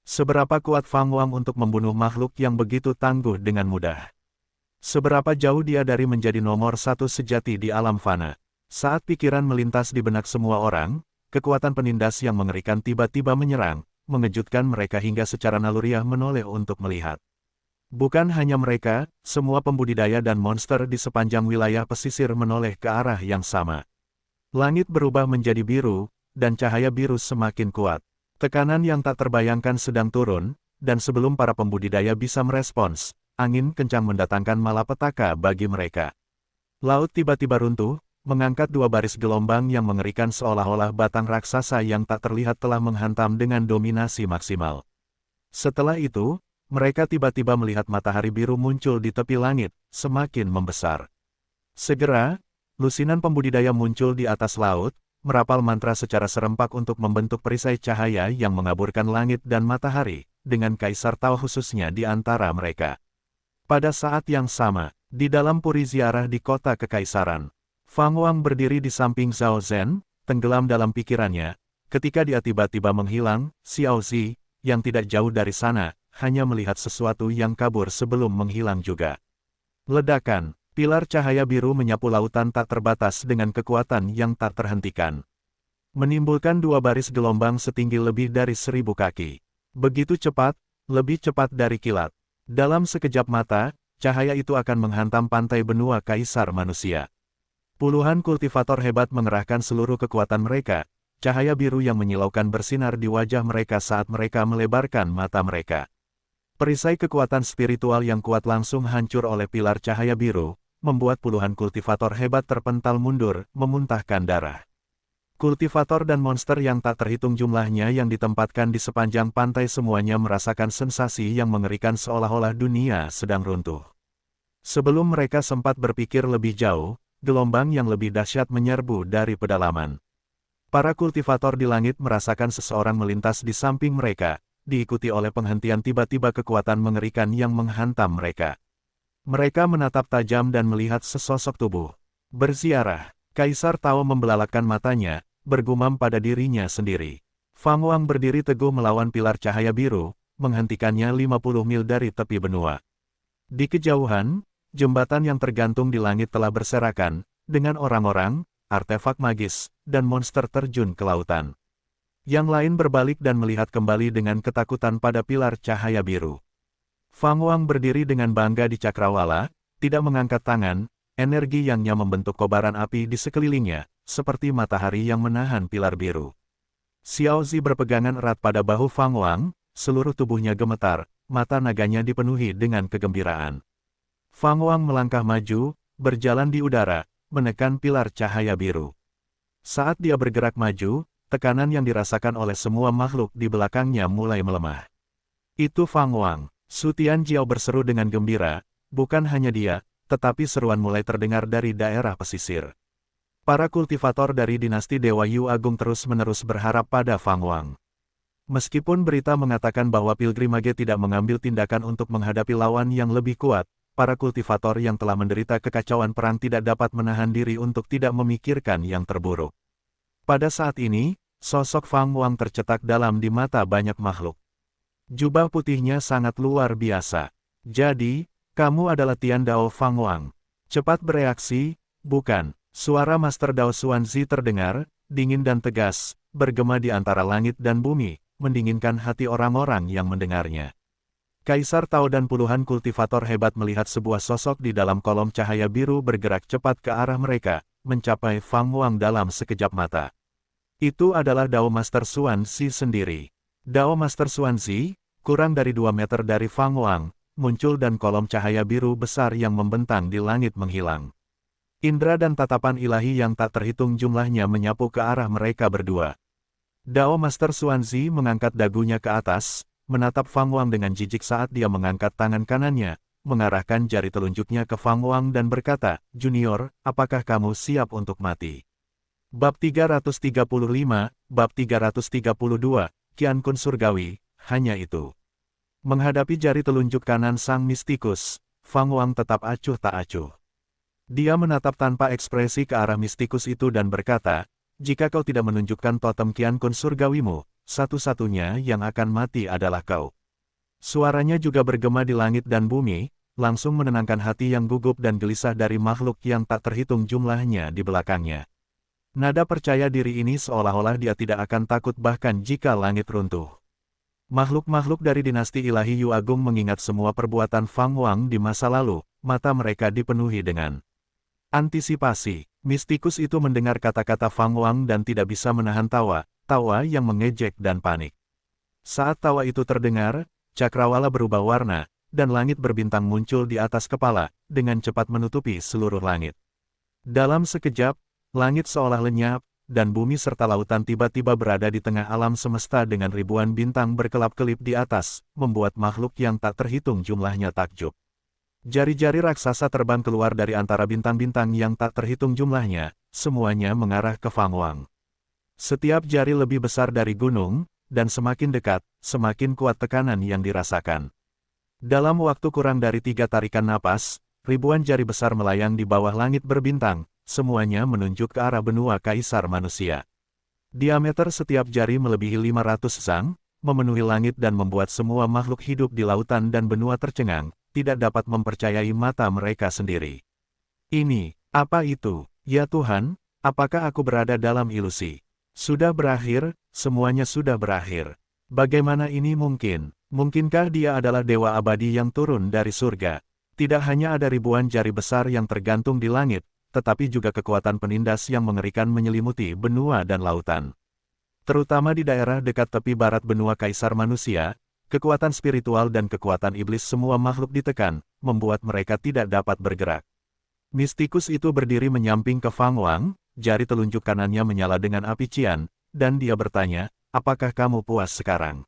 Seberapa kuat Fang Wang untuk membunuh makhluk yang begitu tangguh dengan mudah? Seberapa jauh dia dari menjadi nomor satu sejati di alam fana? Saat pikiran melintas di benak semua orang, kekuatan penindas yang mengerikan tiba-tiba menyerang, mengejutkan mereka hingga secara naluriah menoleh untuk melihat. Bukan hanya mereka, semua pembudidaya dan monster di sepanjang wilayah pesisir menoleh ke arah yang sama. Langit berubah menjadi biru, dan cahaya biru semakin kuat. Tekanan yang tak terbayangkan sedang turun, dan sebelum para pembudidaya bisa merespons, angin kencang mendatangkan malapetaka bagi mereka. Laut tiba-tiba runtuh, mengangkat dua baris gelombang yang mengerikan seolah-olah batang raksasa yang tak terlihat telah menghantam dengan dominasi maksimal. Setelah itu, mereka tiba-tiba melihat matahari biru muncul di tepi langit, semakin membesar. Segera, lusinan pembudidaya muncul di atas laut, merapal mantra secara serempak untuk membentuk perisai cahaya yang mengaburkan langit dan matahari, dengan Kaisar Tao khususnya di antara mereka. Pada saat yang sama, di dalam puri ziarah di kota kekaisaran, Fang Wang berdiri di samping Zhao Zhen, tenggelam dalam pikirannya. Ketika dia tiba-tiba menghilang, Xiao Zi, yang tidak jauh dari sana, hanya melihat sesuatu yang kabur sebelum menghilang juga. Ledakan, pilar cahaya biru menyapu lautan tak terbatas dengan kekuatan yang tak terhentikan. Menimbulkan dua baris gelombang setinggi lebih dari 1000 kaki. Begitu cepat, lebih cepat dari kilat. Dalam sekejap mata, cahaya itu akan menghantam pantai benua kaisar manusia. Puluhan kultivator hebat mengerahkan seluruh kekuatan mereka. Cahaya biru yang menyilaukan bersinar di wajah mereka saat mereka melebarkan mata mereka. Perisai kekuatan spiritual yang kuat langsung hancur oleh pilar cahaya biru, membuat puluhan kultivator hebat terpental mundur, memuntahkan darah. Kultivator dan monster yang tak terhitung jumlahnya yang ditempatkan di sepanjang pantai semuanya merasakan sensasi yang mengerikan seolah-olah dunia sedang runtuh. Sebelum mereka sempat berpikir lebih jauh, gelombang yang lebih dahsyat menyerbu dari pedalaman. Para kultivator di langit merasakan seseorang melintas di samping mereka, diikuti oleh penghentian tiba-tiba kekuatan mengerikan yang menghantam mereka. Mereka menatap tajam dan melihat sesosok tubuh berziarah. Kaisar Tao membelalakkan matanya, bergumam pada dirinya sendiri. Fang Wang berdiri teguh melawan pilar cahaya biru, menghentikannya 50 mil dari tepi benua. Di kejauhan, jembatan yang tergantung di langit telah berserakan, dengan orang-orang, artefak magis, dan monster terjun ke lautan. Yang lain berbalik dan melihat kembali dengan ketakutan pada pilar cahaya biru. Fang Wang berdiri dengan bangga di cakrawala, tidak mengangkat tangan, energi yangnya membentuk kobaran api di sekelilingnya, seperti matahari yang menahan pilar biru. Xiao Zi berpegangan erat pada bahu Fang Wang, seluruh tubuhnya gemetar, mata naganya dipenuhi dengan kegembiraan. Fang Wang melangkah maju, berjalan di udara, menekan pilar cahaya biru. Saat dia bergerak maju, tekanan yang dirasakan oleh semua makhluk di belakangnya mulai melemah. Itu Fang Wang. Su Tianjiao berseru dengan gembira, bukan hanya dia, tetapi seruan mulai terdengar dari daerah pesisir. Para kultivator dari dinasti Dewa Yu Agung terus-menerus berharap pada Fang Wang. Meskipun berita mengatakan bahwa Pilgrimage tidak mengambil tindakan untuk menghadapi lawan yang lebih kuat, para kultivator yang telah menderita kekacauan perang tidak dapat menahan diri untuk tidak memikirkan yang terburuk. Pada saat ini, sosok Fang Wang tercetak dalam di mata banyak makhluk. Jubah putihnya sangat luar biasa. Jadi, kamu adalah Tian Dao Fang Wang. Cepat bereaksi, bukan? Suara Master Dao Xuanzi terdengar, dingin dan tegas, bergema di antara langit dan bumi, mendinginkan hati orang-orang yang mendengarnya. Kaisar Tao dan puluhan kultivator hebat melihat sebuah sosok di dalam kolom cahaya biru bergerak cepat ke arah mereka, mencapai Fang Wang dalam sekejap mata. Itu adalah Dao Master Xuanzi sendiri. Dao Master Xuanzi, kurang dari 2 meter dari Fang Wang, muncul dan kolom cahaya biru besar yang membentang di langit menghilang. Indra dan tatapan ilahi yang tak terhitung jumlahnya menyapu ke arah mereka berdua. Dao Master Xuanzi mengangkat dagunya ke atas, menatap Fang Wang dengan jijik saat dia mengangkat tangan kanannya, mengarahkan jari telunjuknya ke Fang Wang dan berkata, "Junior, apakah kamu siap untuk mati?" Bab 335, Bab 332, Qian Kun Surgawi, hanya itu. Menghadapi jari telunjuk kanan sang mistikus, Fang Wang tetap acuh tak acuh. Dia menatap tanpa ekspresi ke arah mistikus itu dan berkata, "Jika kau tidak menunjukkan totem Qian Kun Surgawimu, satu-satunya yang akan mati adalah kau." Suaranya juga bergema di langit dan bumi, langsung menenangkan hati yang gugup dan gelisah dari makhluk yang tak terhitung jumlahnya di belakangnya. Nada percaya diri ini seolah-olah dia tidak akan takut bahkan jika langit runtuh. Makhluk-makhluk dari dinasti ilahi Yu Agung mengingat semua perbuatan Fang Wang di masa lalu, mata mereka dipenuhi dengan antisipasi. Mistikus itu mendengar kata-kata Fang Wang dan tidak bisa menahan tawa yang mengejek dan panik. Saat tawa itu terdengar, cakrawala berubah warna, dan langit berbintang muncul di atas kepala, dengan cepat menutupi seluruh langit. Dalam sekejap, langit seolah lenyap, dan bumi serta lautan tiba-tiba berada di tengah alam semesta dengan ribuan bintang berkelap-kelip di atas, membuat makhluk yang tak terhitung jumlahnya takjub. Jari-jari raksasa terbang keluar dari antara bintang-bintang yang tak terhitung jumlahnya, semuanya mengarah ke Fang Wang. Setiap jari lebih besar dari gunung, dan semakin dekat, semakin kuat tekanan yang dirasakan. Dalam waktu kurang dari 3 tarikan napas, ribuan jari besar melayang di bawah langit berbintang, semuanya menunjuk ke arah benua kaisar manusia. Diameter setiap jari melebihi 500 sang, memenuhi langit dan membuat semua makhluk hidup di lautan dan benua tercengang, tidak dapat mempercayai mata mereka sendiri. Ini, apa itu? Ya Tuhan, apakah aku berada dalam ilusi? Sudah berakhir, semuanya sudah berakhir. Bagaimana ini mungkin? Mungkinkah dia adalah dewa abadi yang turun dari surga? Tidak hanya ada ribuan jari besar yang tergantung di langit, tetapi juga kekuatan penindas yang mengerikan menyelimuti benua dan lautan. Terutama di daerah dekat tepi barat benua kaisar manusia, kekuatan spiritual dan kekuatan iblis semua makhluk ditekan, membuat mereka tidak dapat bergerak. Mistikus itu berdiri menyamping ke Fang Wang, jari telunjuk kanannya menyala dengan api cian, dan dia bertanya, apakah kamu puas sekarang?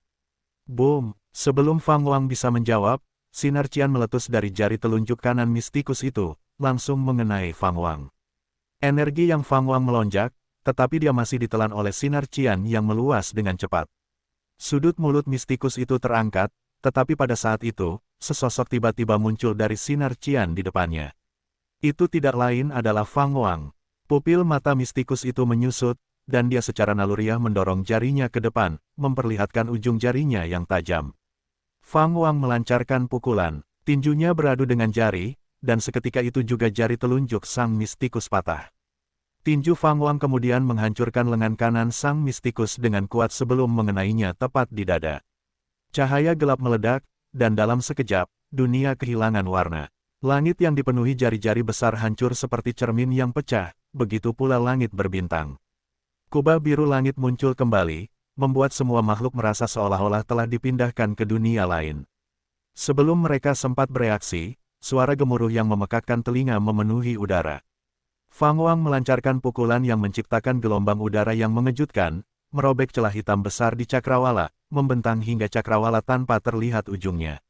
Boom! Sebelum Fang Wang bisa menjawab, sinar cian meletus dari jari telunjuk kanan mistikus itu, langsung mengenai Fang Wang. Energi yang Fang Wang melonjak, tetapi dia masih ditelan oleh sinar cian yang meluas dengan cepat. Sudut mulut mistikus itu terangkat, tetapi pada saat itu, sesosok tiba-tiba muncul dari sinar cian di depannya. Itu tidak lain adalah Fang Wang. Pupil mata mistikus itu menyusut, dan dia secara naluriah mendorong jarinya ke depan, memperlihatkan ujung jarinya yang tajam. Fang Wang melancarkan pukulan, tinjunya beradu dengan jari, dan seketika itu juga jari telunjuk sang mistikus patah. Tinju Fang Wang kemudian menghancurkan lengan kanan sang mistikus dengan kuat sebelum mengenainya tepat di dada. Cahaya gelap meledak, dan dalam sekejap, dunia kehilangan warna. Langit yang dipenuhi jari-jari besar hancur seperti cermin yang pecah, begitu pula langit berbintang. Kubah biru langit muncul kembali, membuat semua makhluk merasa seolah-olah telah dipindahkan ke dunia lain. Sebelum mereka sempat bereaksi, suara gemuruh yang memekakkan telinga memenuhi udara. Fang Wang melancarkan pukulan yang menciptakan gelombang udara yang mengejutkan, merobek celah hitam besar di cakrawala, membentang hingga cakrawala tanpa terlihat ujungnya.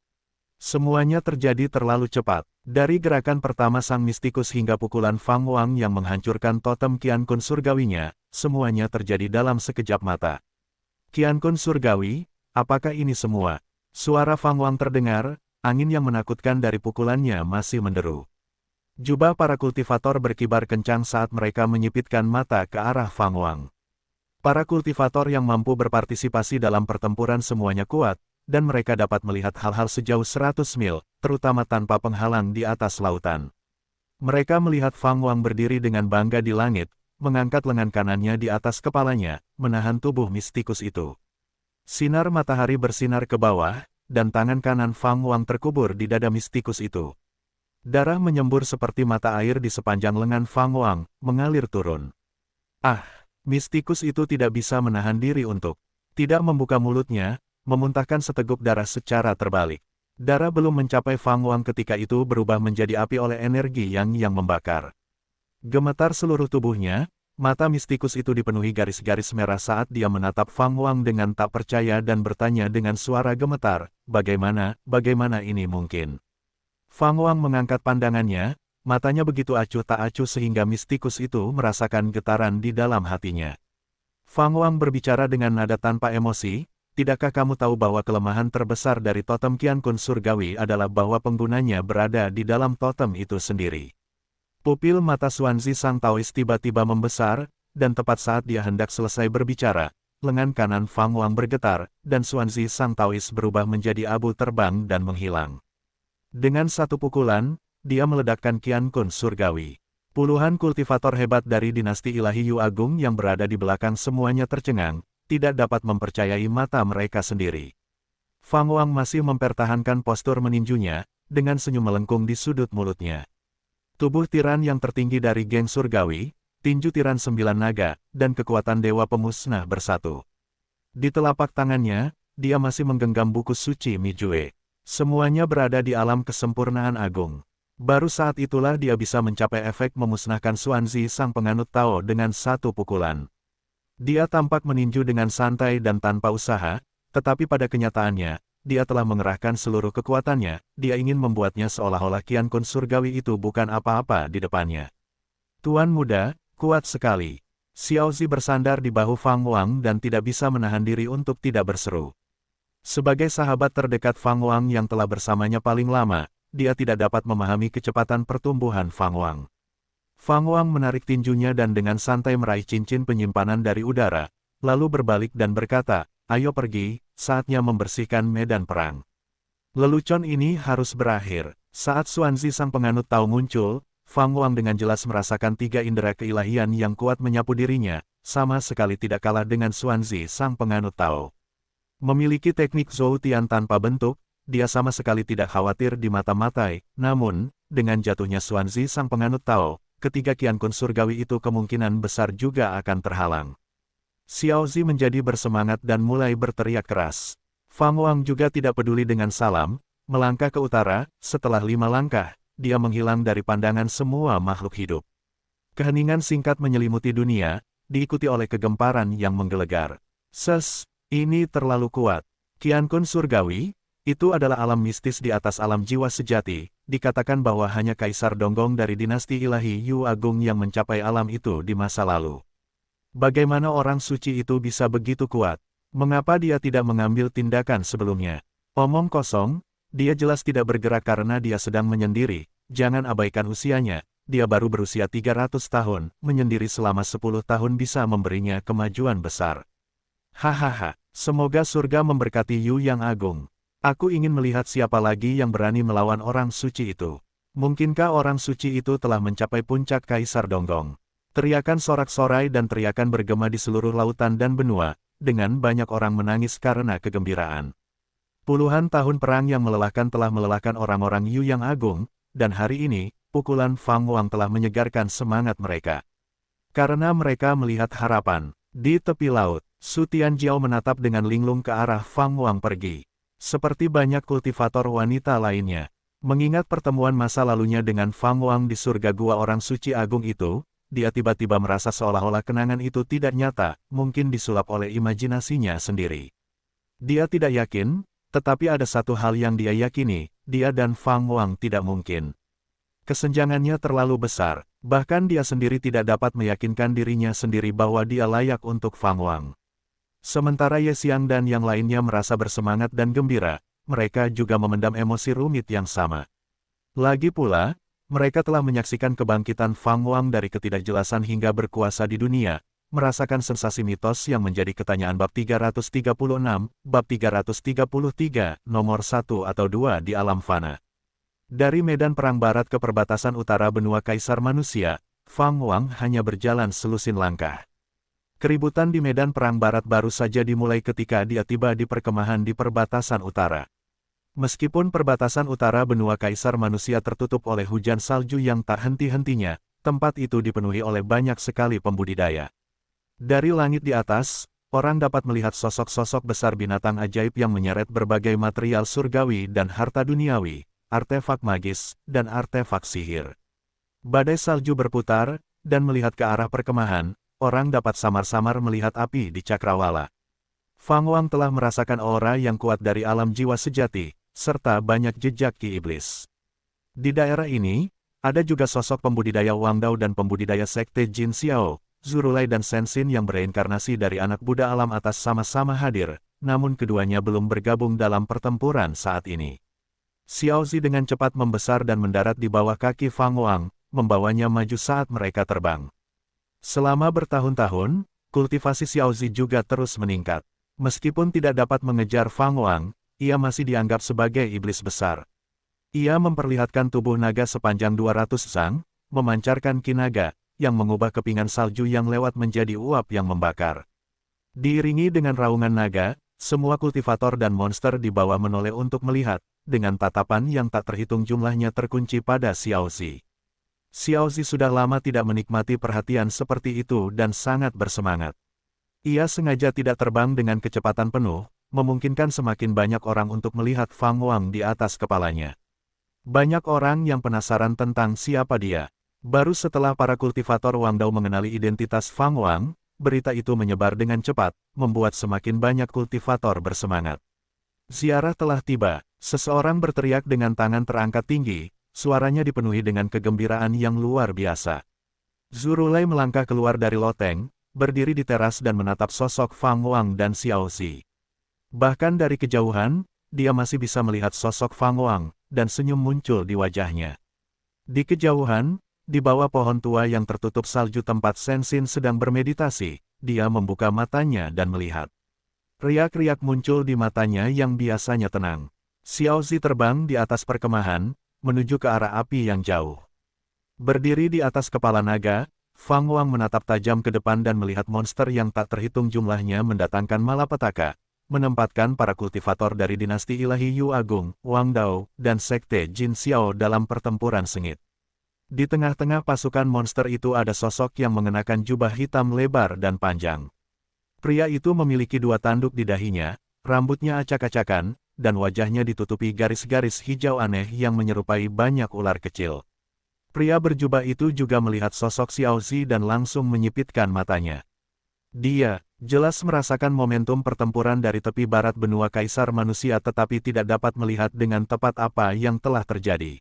Semuanya terjadi terlalu cepat. Dari gerakan pertama sang mistikus hingga pukulan Fang Wang yang menghancurkan totem Qian Kun surgawinya, semuanya terjadi dalam sekejap mata. Qian Kun surgawi, apakah ini semua? Suara Fang Wang terdengar, angin yang menakutkan dari pukulannya masih menderu. Jubah para kultivator berkibar kencang saat mereka menyipitkan mata ke arah Fang Wang. Para kultivator yang mampu berpartisipasi dalam pertempuran semuanya kuat, dan mereka dapat melihat hal-hal sejauh 100 mil, terutama tanpa penghalang di atas lautan. Mereka melihat Fang Wang berdiri dengan bangga di langit, mengangkat lengan kanannya di atas kepalanya, menahan tubuh mistikus itu. Sinar matahari bersinar ke bawah, dan tangan kanan Fang Wang terkubur di dada mistikus itu. Darah menyembur seperti mata air di sepanjang lengan Fang Wang, mengalir turun. Mistikus itu tidak bisa menahan diri untuk tidak membuka mulutnya, memuntahkan seteguk darah secara terbalik. Darah belum mencapai Fang Wang ketika itu berubah menjadi api oleh energi yang membakar. Gemetar seluruh tubuhnya, mata mistikus itu dipenuhi garis-garis merah saat dia menatap Fang Wang dengan tak percaya dan bertanya dengan suara gemetar, bagaimana ini mungkin? Fang Wang mengangkat pandangannya, matanya begitu acuh tak acuh sehingga mistikus itu merasakan getaran di dalam hatinya. Fang Wang berbicara dengan nada tanpa emosi, tidakkah kamu tahu bahwa kelemahan terbesar dari totem Qian Kun surgawi adalah bahwa penggunanya berada di dalam totem itu sendiri? Pupil mata Xuanzi sang Taois tiba-tiba membesar, dan tepat saat dia hendak selesai berbicara, lengan kanan Fang Wang bergetar, dan Xuanzi sang Taois berubah menjadi abu terbang dan menghilang. Dengan satu pukulan, dia meledakkan Qian Kun surgawi. Puluhan kultivator hebat dari dinasti ilahi Yu Agung yang berada di belakang semuanya tercengang, tidak dapat mempercayai mata mereka sendiri. Fang Wang masih mempertahankan postur meninjunya, dengan senyum melengkung di sudut mulutnya. Tubuh tiran yang tertinggi dari geng surgawi, tinju tiran 9 naga, dan kekuatan dewa pemusnah bersatu. Di telapak tangannya, dia masih menggenggam buku suci Mijue. Semuanya berada di alam kesempurnaan agung. Baru saat itulah dia bisa mencapai efek memusnahkan Xuanzi sang penganut Tao dengan satu pukulan. Dia tampak meninju dengan santai dan tanpa usaha, tetapi pada kenyataannya, dia telah mengerahkan seluruh kekuatannya, dia ingin membuatnya seolah-olah Qian Kun surgawi itu bukan apa-apa di depannya. Tuan muda, kuat sekali. Xiaozi bersandar di bahu Fang Wang dan tidak bisa menahan diri untuk tidak berseru. Sebagai sahabat terdekat Fang Wang yang telah bersamanya paling lama, dia tidak dapat memahami kecepatan pertumbuhan Fang Wang. Fang Wang menarik tinjunya dan dengan santai meraih cincin penyimpanan dari udara, lalu berbalik dan berkata, "Ayo pergi, saatnya membersihkan medan perang." Lelucon ini harus berakhir. Saat Xuanzi sang penganut Tao muncul, Fang Wang dengan jelas merasakan 3 indera keilahian yang kuat menyapu dirinya, sama sekali tidak kalah dengan Xuanzi sang penganut Tao. Memiliki teknik Zhou Tian tanpa bentuk, dia sama sekali tidak khawatir di mata-matai, namun, dengan jatuhnya Xuanzi sang penganut Tao, ketiga Qiankun surgawi itu kemungkinan besar juga akan terhalang. Xiaozi menjadi bersemangat dan mulai berteriak keras. Fang Wang juga tidak peduli dengan salam, melangkah ke utara. Setelah 5 langkah, dia menghilang dari pandangan semua makhluk hidup. Keheningan singkat menyelimuti dunia, diikuti oleh kegemparan yang menggelegar. Ini terlalu kuat. Qiankun surgawi, itu adalah alam mistis di atas alam jiwa sejati. Dikatakan bahwa hanya Kaisar Donggong dari dinasti ilahi Yu Agung yang mencapai alam itu di masa lalu. Bagaimana orang suci itu bisa begitu kuat? Mengapa dia tidak mengambil tindakan sebelumnya? Omong kosong, dia jelas tidak bergerak karena dia sedang menyendiri. Jangan abaikan usianya, dia baru berusia 300 tahun, menyendiri selama 10 tahun bisa memberinya kemajuan besar. Hahaha, semoga surga memberkati Yu yang agung. Aku ingin melihat siapa lagi yang berani melawan orang suci itu. Mungkinkah orang suci itu telah mencapai puncak Kaisar Donggong? Teriakan sorak-sorai dan teriakan bergema di seluruh lautan dan benua, dengan banyak orang menangis karena kegembiraan. Puluhan tahun perang yang melelahkan telah melelahkan orang-orang Yu yang agung, dan hari ini, pukulan Fang Wang telah menyegarkan semangat mereka. Karena mereka melihat harapan. Di tepi laut, Su Tianjiao menatap dengan linglung ke arah Fang Wang pergi. Seperti banyak kultivator wanita lainnya, mengingat pertemuan masa lalunya dengan Fang Wang di surga gua orang suci agung itu, dia tiba-tiba merasa seolah-olah kenangan itu tidak nyata, mungkin disulap oleh imajinasinya sendiri. Dia tidak yakin, tetapi ada satu hal yang dia yakini, dia dan Fang Wang tidak mungkin. Kesenjangannya terlalu besar, bahkan dia sendiri tidak dapat meyakinkan dirinya sendiri bahwa dia layak untuk Fang Wang. Sementara Ye Xiang dan yang lainnya merasa bersemangat dan gembira, mereka juga memendam emosi rumit yang sama. Lagi pula, mereka telah menyaksikan kebangkitan Fang Wang dari ketidakjelasan hingga berkuasa di dunia, merasakan sensasi mitos yang menjadi ketanyaan bab 336, bab 333, nomor 1 atau 2 di alam fana. Dari medan perang barat ke perbatasan utara benua Kaisar Manusia, Fang Wang hanya berjalan selusin langkah. Keributan di medan perang barat baru saja dimulai ketika dia tiba di perkemahan di perbatasan utara. Meskipun perbatasan utara benua Kaisar Manusia tertutup oleh hujan salju yang tak henti-hentinya, tempat itu dipenuhi oleh banyak sekali pembudidaya. Dari langit di atas, orang dapat melihat sosok-sosok besar binatang ajaib yang menyeret berbagai material surgawi dan harta duniawi, artefak magis, dan artefak sihir. Badai salju berputar, dan melihat ke arah perkemahan, orang dapat samar-samar melihat api di cakrawala. Fang Wang telah merasakan aura yang kuat dari alam jiwa sejati, serta banyak jejak ki iblis. Di daerah ini, ada juga sosok pembudidaya Wang Dao dan pembudidaya sekte Jin Xiao, Zurulai dan Sensin yang bereinkarnasi dari anak Buddha alam atas sama-sama hadir, namun keduanya belum bergabung dalam pertempuran saat ini. Xiaozi dengan cepat membesar dan mendarat di bawah kaki Fang Wang, membawanya maju saat mereka terbang. Selama bertahun-tahun, kultivasi Xiaozi juga terus meningkat. Meskipun tidak dapat mengejar Fang Wang, ia masih dianggap sebagai iblis besar. Ia memperlihatkan tubuh naga sepanjang 200 sang, memancarkan ki naga, yang mengubah kepingan salju yang lewat menjadi uap yang membakar. Diiringi dengan raungan naga, semua kultivator dan monster di bawah menoleh untuk melihat, dengan tatapan yang tak terhitung jumlahnya terkunci pada Xiaozi. Xiaozi sudah lama tidak menikmati perhatian seperti itu dan sangat bersemangat. Ia sengaja tidak terbang dengan kecepatan penuh, memungkinkan semakin banyak orang untuk melihat Fang Wang di atas kepalanya. Banyak orang yang penasaran tentang siapa dia. Baru setelah para kultivator Wang Dao mengenali identitas Fang Wang, berita itu menyebar dengan cepat, membuat semakin banyak kultivator bersemangat. Ziarah telah tiba, seseorang berteriak dengan tangan terangkat tinggi, suaranya dipenuhi dengan kegembiraan yang luar biasa. Zurulai melangkah keluar dari loteng, berdiri di teras dan menatap sosok Fang Wang dan Xiao Zi. Bahkan dari kejauhan, dia masih bisa melihat sosok Fang Wang, dan senyum muncul di wajahnya. Di kejauhan, di bawah pohon tua yang tertutup salju tempat Sensin sedang bermeditasi, dia membuka matanya dan melihat. Riak-riak muncul di matanya yang biasanya tenang. Xiao Zi terbang di atas perkemahan, menuju ke arah api yang jauh. Berdiri di atas kepala naga, Fang Wang menatap tajam ke depan dan melihat monster yang tak terhitung jumlahnya mendatangkan malapetaka, menempatkan para kultivator dari dinasti ilahi Yu Agung, Wang Dao, dan Sekte Jin Xiao dalam pertempuran sengit. Di tengah-tengah pasukan monster itu ada sosok yang mengenakan jubah hitam lebar dan panjang. Pria itu memiliki 2 tanduk di dahinya, rambutnya acak-acakan, dan wajahnya ditutupi garis-garis hijau aneh yang menyerupai banyak ular kecil. Pria berjubah itu juga melihat sosok Xiao Zi dan langsung menyipitkan matanya. Dia jelas merasakan momentum pertempuran dari tepi barat benua kaisar manusia tetapi tidak dapat melihat dengan tepat apa yang telah terjadi.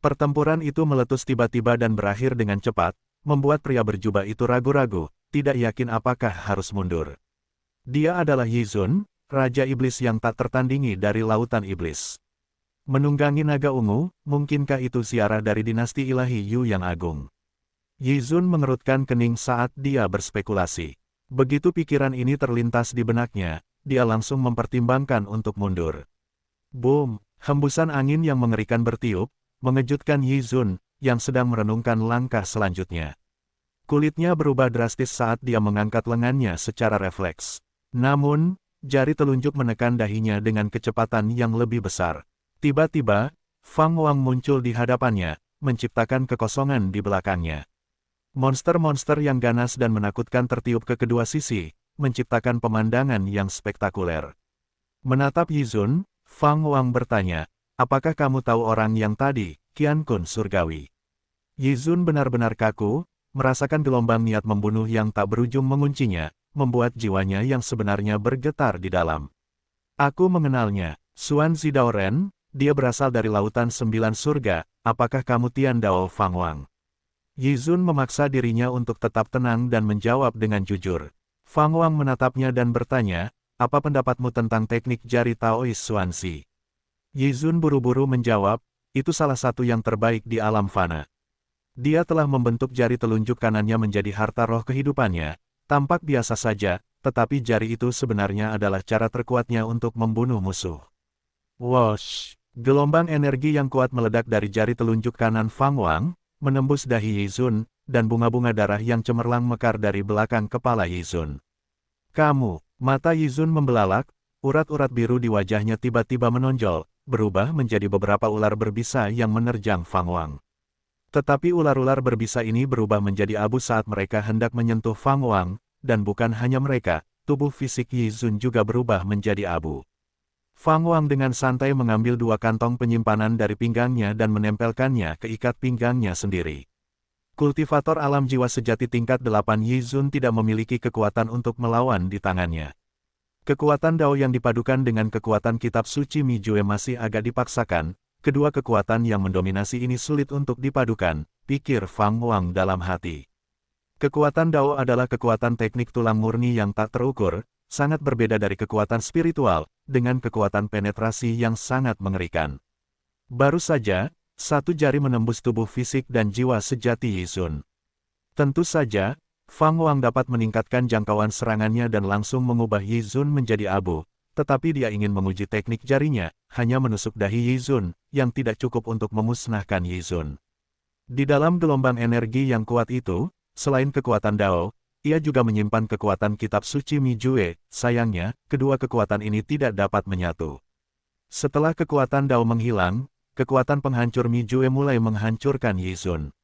Pertempuran itu meletus tiba-tiba dan berakhir dengan cepat, membuat pria berjubah itu ragu-ragu, tidak yakin apakah harus mundur. Dia adalah Yi Zun, Raja Iblis yang tak tertandingi dari lautan iblis. Menunggangi naga ungu, mungkinkah itu ziarah dari dinasti ilahi Yu yang agung? Yi Zun mengerutkan kening saat dia berspekulasi. Begitu pikiran ini terlintas di benaknya, dia langsung mempertimbangkan untuk mundur. Boom! Hembusan angin yang mengerikan bertiup, mengejutkan Yi Zun, yang sedang merenungkan langkah selanjutnya. Kulitnya berubah drastis saat dia mengangkat lengannya secara refleks. Namun, jari telunjuk menekan dahinya dengan kecepatan yang lebih besar. Tiba-tiba, Fang Wang muncul di hadapannya, menciptakan kekosongan di belakangnya. Monster-monster yang ganas dan menakutkan tertiup ke kedua sisi, menciptakan pemandangan yang spektakuler. Menatap Yi Zun, Fang Wang bertanya, apakah kamu tahu orang yang tadi, Qian Kun Surgawi? Yi Zun benar-benar kaku, merasakan gelombang niat membunuh yang tak berujung menguncinya, membuat jiwanya yang sebenarnya bergetar di dalam. Aku mengenalnya, Xuan Zidaoren. Dia berasal dari lautan 9 surga, apakah kamu Tian Dao Fang Wang? Yi Zun memaksa dirinya untuk tetap tenang dan menjawab dengan jujur. Fang Wang menatapnya dan bertanya, apa pendapatmu tentang teknik jari Taois Xuanzi? Yi Zun buru-buru menjawab, itu salah satu yang terbaik di alam fana. Dia telah membentuk jari telunjuk kanannya menjadi harta roh kehidupannya, tampak biasa saja, tetapi jari itu sebenarnya adalah cara terkuatnya untuk membunuh musuh. Wosh! Gelombang energi yang kuat meledak dari jari telunjuk kanan Fang Wang, menembus dahi Yi Zun, dan bunga-bunga darah yang cemerlang mekar dari belakang kepala Yi Zun. Kamu, mata Yi Zun membelalak, urat-urat biru di wajahnya tiba-tiba menonjol, berubah menjadi beberapa ular berbisa yang menerjang Fang Wang. Tetapi ular-ular berbisa ini berubah menjadi abu saat mereka hendak menyentuh Fang Wang, dan bukan hanya mereka, tubuh fisik Yi Zun juga berubah menjadi abu. Fang Wang dengan santai mengambil 2 kantong penyimpanan dari pinggangnya dan menempelkannya ke ikat pinggangnya sendiri. Kultivator alam jiwa sejati tingkat 8 Yi Zun tidak memiliki kekuatan untuk melawan di tangannya. Kekuatan Dao yang dipadukan dengan kekuatan kitab suci Mi Jue masih agak dipaksakan, kedua kekuatan yang mendominasi ini sulit untuk dipadukan, pikir Fang Wang dalam hati. Kekuatan Dao adalah kekuatan teknik tulang murni yang tak terukur, sangat berbeda dari kekuatan spiritual, dengan kekuatan penetrasi yang sangat mengerikan. Baru saja, 1 jari menembus tubuh fisik dan jiwa sejati Yi Zun. Tentu saja, Fang Wang dapat meningkatkan jangkauan serangannya dan langsung mengubah Yi Zun menjadi abu, tetapi dia ingin menguji teknik jarinya, hanya menusuk dahi Yi Zun, yang tidak cukup untuk memusnahkan Yi Zun. Di dalam gelombang energi yang kuat itu, selain kekuatan Dao, ia juga menyimpan kekuatan kitab suci Mi Jue, sayangnya, kedua kekuatan ini tidak dapat menyatu. Setelah kekuatan Dao menghilang, kekuatan penghancur Mi Jue mulai menghancurkan Yi Zun.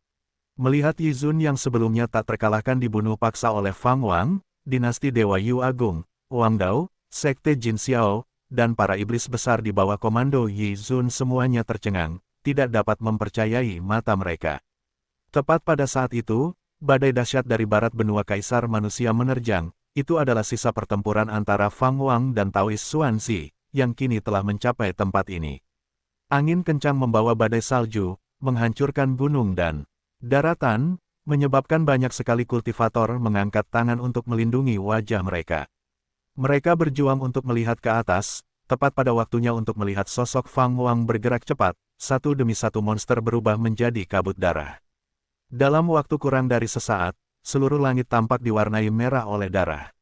Melihat Yi Zun yang sebelumnya tak terkalahkan dibunuh paksa oleh Fang Wang, dinasti Dewa Yu Agung, Wang Dao, Sekte Jin Xiao, dan para iblis besar di bawah komando Yi Zun semuanya tercengang, tidak dapat mempercayai mata mereka. Tepat pada saat itu, badai dahsyat dari barat benua kaisar manusia menerjang, itu adalah sisa pertempuran antara Fang Wang dan Taois Xuanzi, yang kini telah mencapai tempat ini. Angin kencang membawa badai salju, menghancurkan gunung dan daratan, menyebabkan banyak sekali kultivator mengangkat tangan untuk melindungi wajah mereka. Mereka berjuang untuk melihat ke atas, tepat pada waktunya untuk melihat sosok Fang Wang bergerak cepat, satu demi satu monster berubah menjadi kabut darah. Dalam waktu kurang dari sesaat, seluruh langit tampak diwarnai merah oleh darah.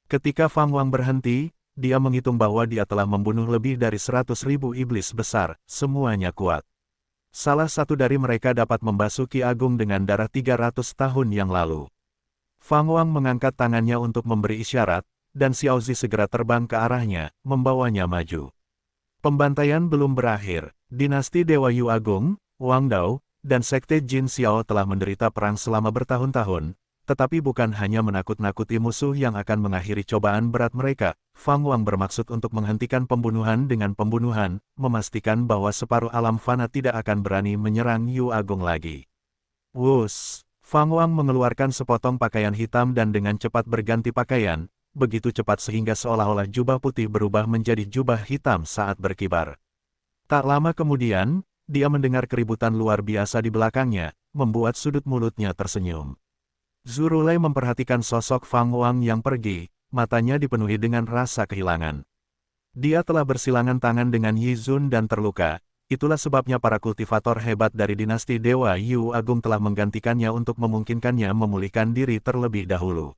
Ketika Fang Wang berhenti, dia menghitung bahwa dia telah membunuh lebih dari 100.000 iblis besar, semuanya kuat. Salah satu dari mereka dapat membasuh Ki Agung dengan darah 300 tahun yang lalu. Fang Wang mengangkat tangannya untuk memberi isyarat, dan Xiaozi segera terbang ke arahnya, membawanya maju. Pembantaian belum berakhir. Dinasti Dewa Yu Agung, Wang Dao, dan Sekte Jin Xiao telah menderita perang selama bertahun-tahun, tetapi bukan hanya menakut-nakuti musuh yang akan mengakhiri cobaan berat mereka. Fang Wang bermaksud untuk menghentikan pembunuhan dengan pembunuhan, memastikan bahwa separuh alam fana tidak akan berani menyerang Yu Agung lagi. Wus! Fang Wang mengeluarkan sepotong pakaian hitam dan dengan cepat berganti pakaian, begitu cepat sehingga seolah-olah jubah putih berubah menjadi jubah hitam saat berkibar. Tak lama kemudian, dia mendengar keributan luar biasa di belakangnya, membuat sudut mulutnya tersenyum. Zurulai memperhatikan sosok Fang Wang yang pergi, matanya dipenuhi dengan rasa kehilangan. Dia telah bersilangan tangan dengan Yi Zun dan terluka, itulah sebabnya para kultivator hebat dari dinasti Dewa Yu Agung telah menggantikannya untuk memungkinkannya memulihkan diri terlebih dahulu.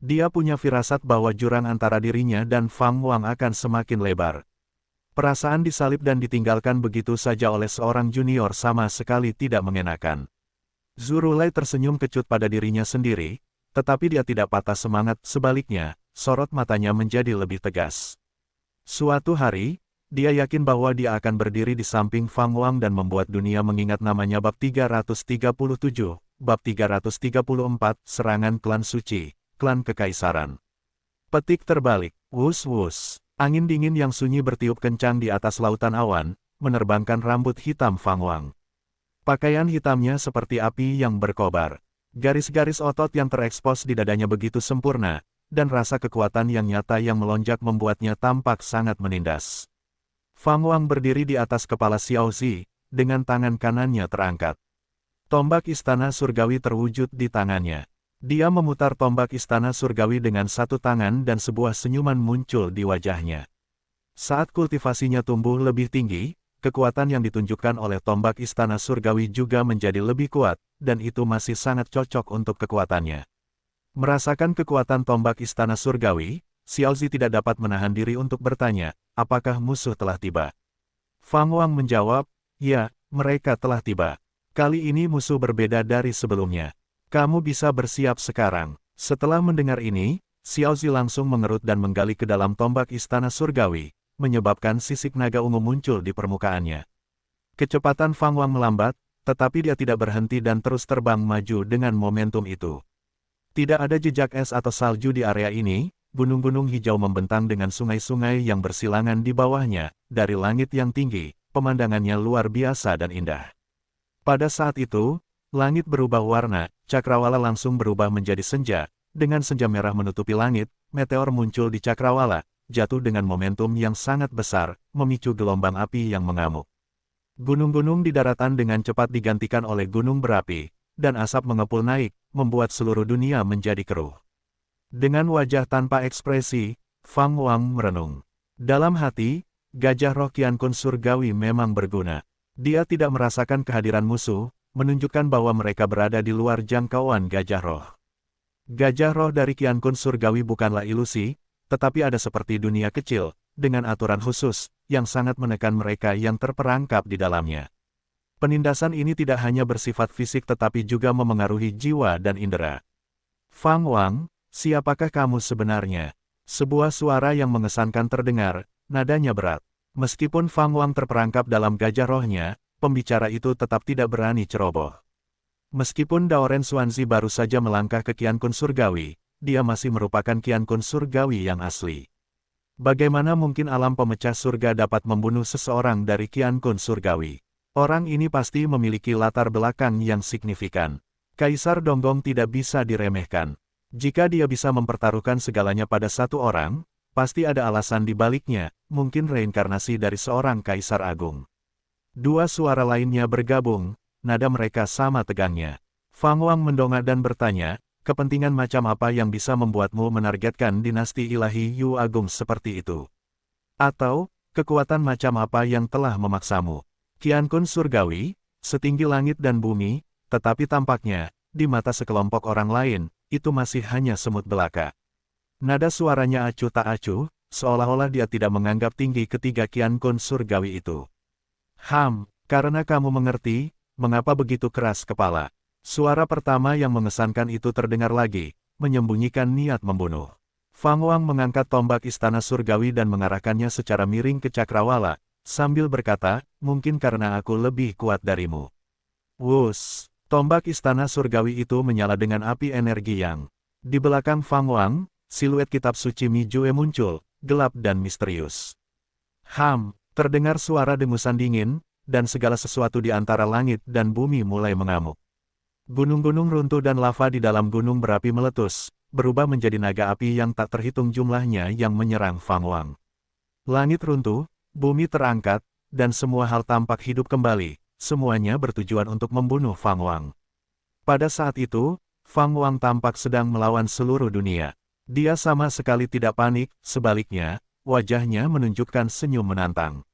Dia punya firasat bahwa jurang antara dirinya dan Fang Wang akan semakin lebar. Perasaan disalib dan ditinggalkan begitu saja oleh seorang junior sama sekali tidak mengenakan. Zurulai tersenyum kecut pada dirinya sendiri, tetapi dia tidak patah semangat, sebaliknya, sorot matanya menjadi lebih tegas. Suatu hari, dia yakin bahwa dia akan berdiri di samping Fang Wang dan membuat dunia mengingat namanya bab 337, bab 334, Serangan Klan Suci. Klan Kekaisaran. Petik terbalik, wus-wus. Angin dingin yang sunyi bertiup kencang di atas lautan awan, menerbangkan rambut hitam Fang Wang. Pakaian hitamnya seperti api yang berkobar. Garis-garis otot yang terekspos di dadanya begitu sempurna, dan rasa kekuatan yang nyata yang melonjak membuatnya tampak sangat menindas. Fang Wang berdiri di atas kepala Xiaozi, dengan tangan kanannya terangkat. Tombak istana surgawi terwujud di tangannya. Dia memutar tombak istana surgawi dengan satu tangan dan sebuah senyuman muncul di wajahnya. Saat kultivasinya tumbuh lebih tinggi, kekuatan yang ditunjukkan oleh tombak istana surgawi juga menjadi lebih kuat, dan itu masih sangat cocok untuk kekuatannya. Merasakan kekuatan tombak istana surgawi, Xiaozi tidak dapat menahan diri untuk bertanya, apakah musuh telah tiba? Fang Wang menjawab, ya, mereka telah tiba. Kali ini musuh berbeda dari sebelumnya. Kamu bisa bersiap sekarang. Setelah mendengar ini, Xiaozi langsung mengerut dan menggali ke dalam tombak istana surgawi, menyebabkan sisik naga ungu muncul di permukaannya. Kecepatan Fang Wang melambat, tetapi dia tidak berhenti dan terus terbang maju dengan momentum itu. Tidak ada jejak es atau salju di area ini, gunung-gunung hijau membentang dengan sungai-sungai yang bersilangan di bawahnya, dari langit yang tinggi, pemandangannya luar biasa dan indah. Pada saat itu, langit berubah warna, cakrawala langsung berubah menjadi senja, dengan senja merah menutupi langit, meteor muncul di cakrawala, jatuh dengan momentum yang sangat besar, memicu gelombang api yang mengamuk. Gunung-gunung di daratan dengan cepat digantikan oleh gunung berapi, dan asap mengepul naik, membuat seluruh dunia menjadi keruh. Dengan wajah tanpa ekspresi, Fang Wang merenung. Dalam hati, gajah roh Qiankun surgawi memang berguna. Dia tidak merasakan kehadiran musuh, menunjukkan bahwa mereka berada di luar jangkauan gajah roh. Gajah roh dari Qiankun surgawi bukanlah ilusi, tetapi ada seperti dunia kecil, dengan aturan khusus, yang sangat menekan mereka yang terperangkap di dalamnya. Penindasan ini tidak hanya bersifat fisik tetapi juga memengaruhi jiwa dan indera. Fang Wang, siapakah kamu sebenarnya? Sebuah suara yang mengesankan terdengar, nadanya berat. Meskipun Fang Wang terperangkap dalam gajah rohnya, pembicara itu tetap tidak berani ceroboh. Meskipun Daoren Xuanzi baru saja melangkah ke Qiankun surgawi, dia masih merupakan Qiankun surgawi yang asli. Bagaimana mungkin alam pemecah surga dapat membunuh seseorang dari Qiankun surgawi? Orang ini pasti memiliki latar belakang yang signifikan. Kaisar Donggong tidak bisa diremehkan. Jika dia bisa mempertaruhkan segalanya pada satu orang, pasti ada alasan di baliknya, mungkin reinkarnasi dari seorang kaisar agung. Dua suara lainnya bergabung, nada mereka sama tegangnya. Fang Wang mendongak dan bertanya, kepentingan macam apa yang bisa membuatmu menargetkan dinasti ilahi Yu Agung seperti itu? Atau, kekuatan macam apa yang telah memaksamu? Qian Kun surgawi, setinggi langit dan bumi, tetapi tampaknya, di mata sekelompok orang lain, itu masih hanya semut belaka. Nada suaranya acuh tak acuh, seolah-olah dia tidak menganggap tinggi ketiga Qian Kun surgawi itu. Karena kamu mengerti, mengapa begitu keras kepala. Suara pertama yang mengesankan itu terdengar lagi, menyembunyikan niat membunuh. Fang Wang mengangkat tombak istana surgawi dan mengarahkannya secara miring ke cakrawala, sambil berkata, mungkin karena aku lebih kuat darimu. Wus, tombak istana surgawi itu menyala dengan api energi yang. Di belakang Fang Wang, siluet kitab suci Mi Jue muncul, gelap dan misterius. Terdengar suara dengusan dingin, dan segala sesuatu di antara langit dan bumi mulai mengamuk. Gunung-gunung runtuh dan lava di dalam gunung berapi meletus, berubah menjadi naga api yang tak terhitung jumlahnya yang menyerang Fang Wang. Langit runtuh, bumi terangkat, dan semua hal tampak hidup kembali, semuanya bertujuan untuk membunuh Fang Wang. Pada saat itu, Fang Wang tampak sedang melawan seluruh dunia. Dia sama sekali tidak panik, sebaliknya, wajahnya menunjukkan senyum menantang.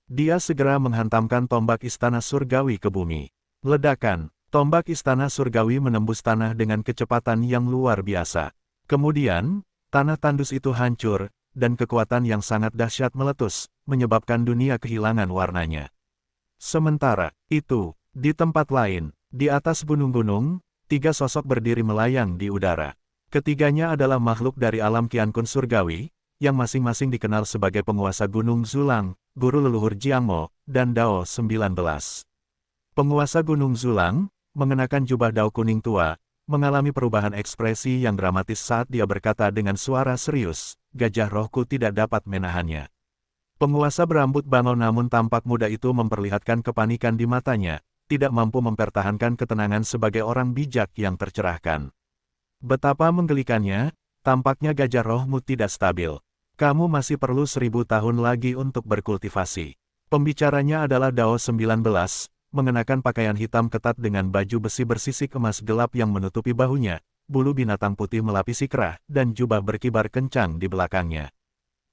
Dia segera menghantamkan tombak istana surgawi ke bumi. Ledakan, tombak istana surgawi menembus tanah dengan kecepatan yang luar biasa. Kemudian, tanah tandus itu hancur, dan kekuatan yang sangat dahsyat meletus, menyebabkan dunia kehilangan warnanya. Sementara itu, di tempat lain, di atas gunung-gunung, tiga sosok berdiri melayang di udara. Ketiganya adalah makhluk dari alam Qian Kun surgawi, yang masing-masing dikenal sebagai penguasa Gunung Zulang, guru leluhur Jiangmo, dan Dao 19. Penguasa Gunung Zulang, mengenakan jubah Dao kuning tua, mengalami perubahan ekspresi yang dramatis saat dia berkata dengan suara serius, gajah rohku tidak dapat menahannya. Penguasa berambut bangau namun tampak muda itu memperlihatkan kepanikan di matanya, tidak mampu mempertahankan ketenangan sebagai orang bijak yang tercerahkan. Betapa menggelikannya, tampaknya gajah rohmu tidak stabil. Kamu masih perlu 1000 tahun lagi untuk berkultivasi. Pembicaranya adalah Dao 19, mengenakan pakaian hitam ketat dengan baju besi bersisik emas gelap yang menutupi bahunya, bulu binatang putih melapisi kerah, dan jubah berkibar kencang di belakangnya.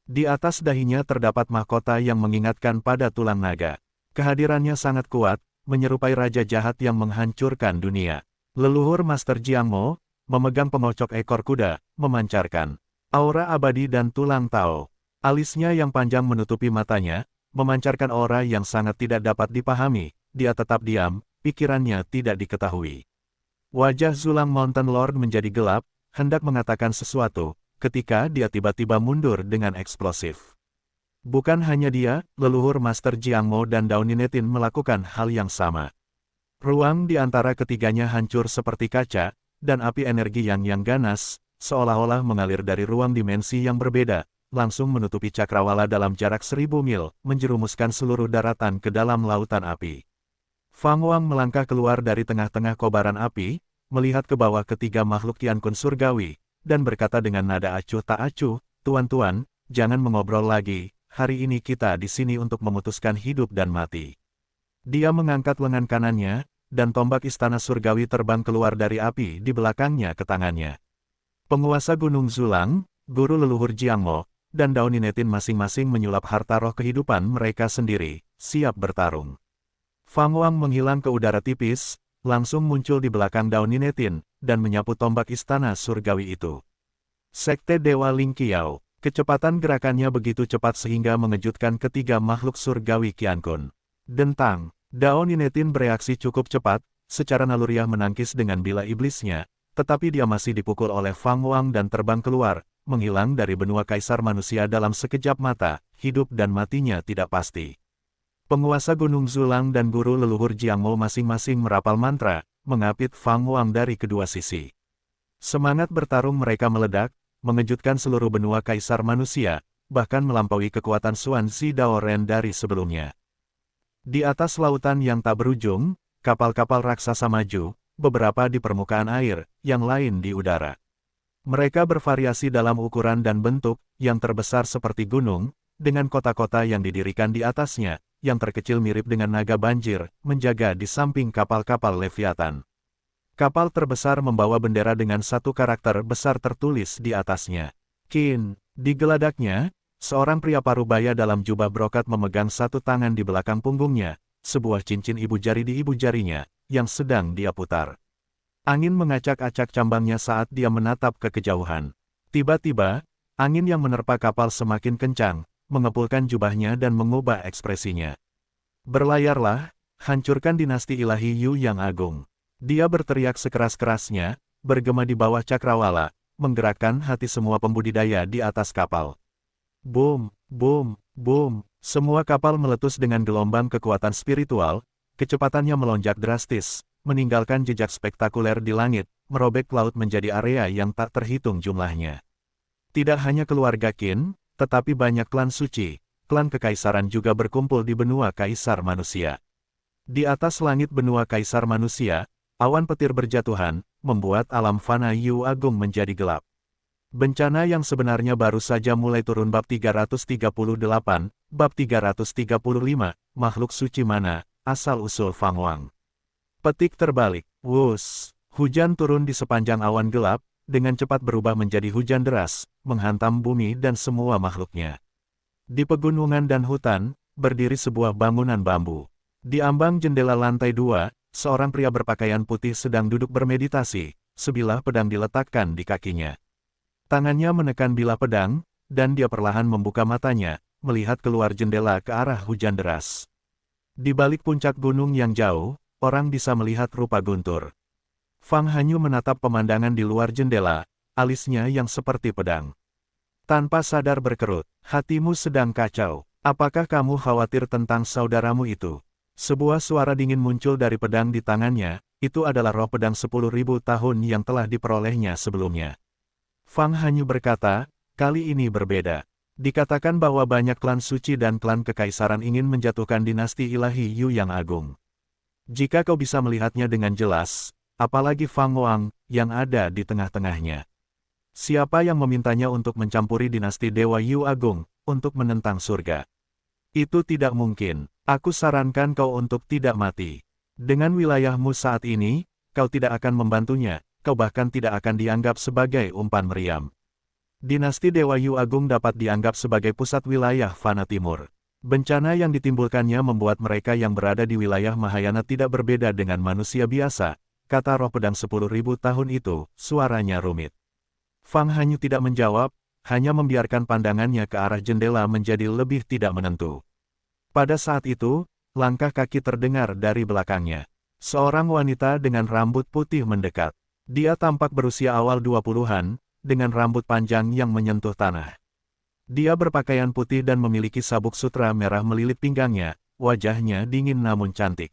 Di atas dahinya terdapat mahkota yang mengingatkan pada tulang naga. Kehadirannya sangat kuat, menyerupai raja jahat yang menghancurkan dunia. Leluhur Master Jiangmo, memegang pengocok ekor kuda, memancarkan aura abadi dan tulang Tao. Alisnya yang panjang menutupi matanya, memancarkan aura yang sangat tidak dapat dipahami. Dia tetap diam, pikirannya tidak diketahui. Wajah Zulang Mountain Lord menjadi gelap, hendak mengatakan sesuatu, ketika dia tiba-tiba mundur dengan eksplosif. Bukan hanya dia, leluhur Master Jiangmo dan Dao Ninetin melakukan hal yang sama. Ruang di antara ketiganya hancur seperti kaca, dan api energi yang ganas, seolah-olah mengalir dari ruang dimensi yang berbeda, langsung menutupi cakrawala dalam jarak 1000 mil, menjerumuskan seluruh daratan ke dalam lautan api. Fang Wang melangkah keluar dari tengah-tengah kobaran api, melihat ke bawah ketiga makhluk Qian Kun surgawi, dan berkata dengan nada acuh tak acuh, "Tuan-tuan, jangan mengobrol lagi, hari ini kita di sini untuk memutuskan hidup dan mati." Dia mengangkat lengan kanannya, dan tombak istana surgawi terbang keluar dari api di belakangnya ke tangannya. Penguasa Gunung Zulang, guru leluhur Jiangmo, dan Dao Ninetin masing-masing menyulap harta roh kehidupan mereka sendiri, siap bertarung. Fang Wang menghilang ke udara tipis, langsung muncul di belakang Dao Ninetin, dan menyapu tombak istana surgawi itu. Sekte Dewa Ling Qiao, kecepatan gerakannya begitu cepat sehingga mengejutkan ketiga makhluk surgawi Qian Kun. Dentang, Dao Ninetin bereaksi cukup cepat, secara naluriah menangkis dengan bila iblisnya, tetapi dia masih dipukul oleh Fang Wang dan terbang keluar, menghilang dari benua kaisar manusia dalam sekejap mata, hidup dan matinya tidak pasti. Penguasa Gunung Zulang dan guru leluhur Jiangmo masing-masing merapal mantra, mengapit Fang Wang dari kedua sisi. Semangat bertarung mereka meledak, mengejutkan seluruh benua kaisar manusia, bahkan melampaui kekuatan Xuan Zi Dao Ren dari sebelumnya. Di atas lautan yang tak berujung, kapal-kapal raksasa maju, beberapa di permukaan air, yang lain di udara. Mereka bervariasi dalam ukuran dan bentuk, yang terbesar seperti gunung, dengan kota-kota yang didirikan di atasnya, yang terkecil mirip dengan naga banjir, menjaga di samping kapal-kapal Leviathan. Kapal terbesar membawa bendera dengan satu karakter besar tertulis di atasnya. Qin. Di geladaknya, seorang pria parubaya dalam jubah brokat memegang satu tangan di belakang punggungnya, sebuah cincin ibu jari di ibu jarinya, yang sedang dia putar. Angin mengacak-acak cambangnya saat dia menatap ke kejauhan. Tiba-tiba, angin yang menerpa kapal semakin kencang, mengepulkan jubahnya dan mengubah ekspresinya. Berlayarlah, hancurkan dinasti ilahi Yu yang agung. Dia berteriak sekeras-kerasnya, bergema di bawah cakrawala, menggerakkan hati semua pembudidaya di atas kapal. Boom, boom, boom, semua kapal meletus dengan gelombang kekuatan spiritual, kecepatannya melonjak drastis, meninggalkan jejak spektakuler di langit, merobek laut menjadi area yang tak terhitung jumlahnya. Tidak hanya keluarga Qin, tetapi banyak klan suci, klan kekaisaran juga berkumpul di benua kaisar manusia. Di atas langit benua kaisar manusia, awan petir berjatuhan, membuat alam fana Yu Agung menjadi gelap. Bencana yang sebenarnya baru saja mulai turun bab 338, bab 335, makhluk suci mana, asal-usul Fang Wang. Petik terbalik, wus, hujan turun di sepanjang awan gelap, dengan cepat berubah menjadi hujan deras, menghantam bumi dan semua makhluknya. Di pegunungan dan hutan, berdiri sebuah bangunan bambu. Di ambang jendela lantai 2, seorang pria berpakaian putih sedang duduk bermeditasi, sebilah pedang diletakkan di kakinya. Tangannya menekan bilah pedang, dan dia perlahan membuka matanya, melihat keluar jendela ke arah hujan deras. Di balik puncak gunung yang jauh, orang bisa melihat rupa guntur. Fang Hanyu menatap pemandangan di luar jendela, alisnya yang seperti pedang. Tanpa sadar berkerut, hatimu sedang kacau. Apakah kamu khawatir tentang saudaramu itu? Sebuah suara dingin muncul dari pedang di tangannya, itu adalah roh pedang 10.000 tahun yang telah diperolehnya sebelumnya. Fang Hanyu berkata, kali ini berbeda. Dikatakan bahwa banyak klan suci dan klan kekaisaran ingin menjatuhkan dinasti ilahi Yu yang agung. Jika kau bisa melihatnya dengan jelas, apalagi Fang Wang, yang ada di tengah-tengahnya. Siapa yang memintanya untuk mencampuri dinasti Dewa Yu Agung, untuk menentang surga? Itu tidak mungkin. Aku sarankan kau untuk tidak mati. Dengan wilayahmu saat ini, kau tidak akan membantunya, kau bahkan tidak akan dianggap sebagai umpan meriam. Dinasti Dewa Yu Agung dapat dianggap sebagai pusat wilayah Fana Timur. Bencana yang ditimbulkannya membuat mereka yang berada di wilayah Mahayana tidak berbeda dengan manusia biasa, kata roh pedang 10.000 tahun itu, suaranya rumit. Fang Hanyu tidak menjawab, hanya membiarkan pandangannya ke arah jendela menjadi lebih tidak menentu. Pada saat itu, langkah kaki terdengar dari belakangnya. Seorang wanita dengan rambut putih mendekat. Dia tampak berusia awal 20-an, dengan rambut panjang yang menyentuh tanah. Dia berpakaian putih dan memiliki sabuk sutra merah melilit pinggangnya, wajahnya dingin namun cantik.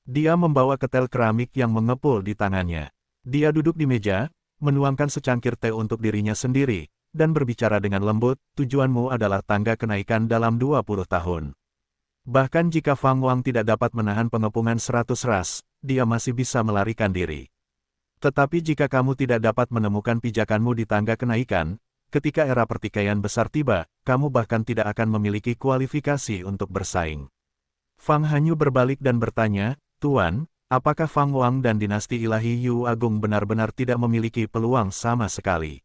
Dia membawa ketel keramik yang mengepul di tangannya. Dia duduk di meja, menuangkan secangkir teh untuk dirinya sendiri, dan berbicara dengan lembut, tujuanmu adalah tangga kenaikan dalam 20 tahun. Bahkan jika Fang Wang tidak dapat menahan pengepungan 100 ras, dia masih bisa melarikan diri. Tetapi jika kamu tidak dapat menemukan pijakanmu di tangga kenaikan, ketika era pertikaian besar tiba, kamu bahkan tidak akan memiliki kualifikasi untuk bersaing. Fang Hanyu berbalik dan bertanya, Tuan, apakah Fang Wang dan dinasti ilahi Yu Agung benar-benar tidak memiliki peluang sama sekali?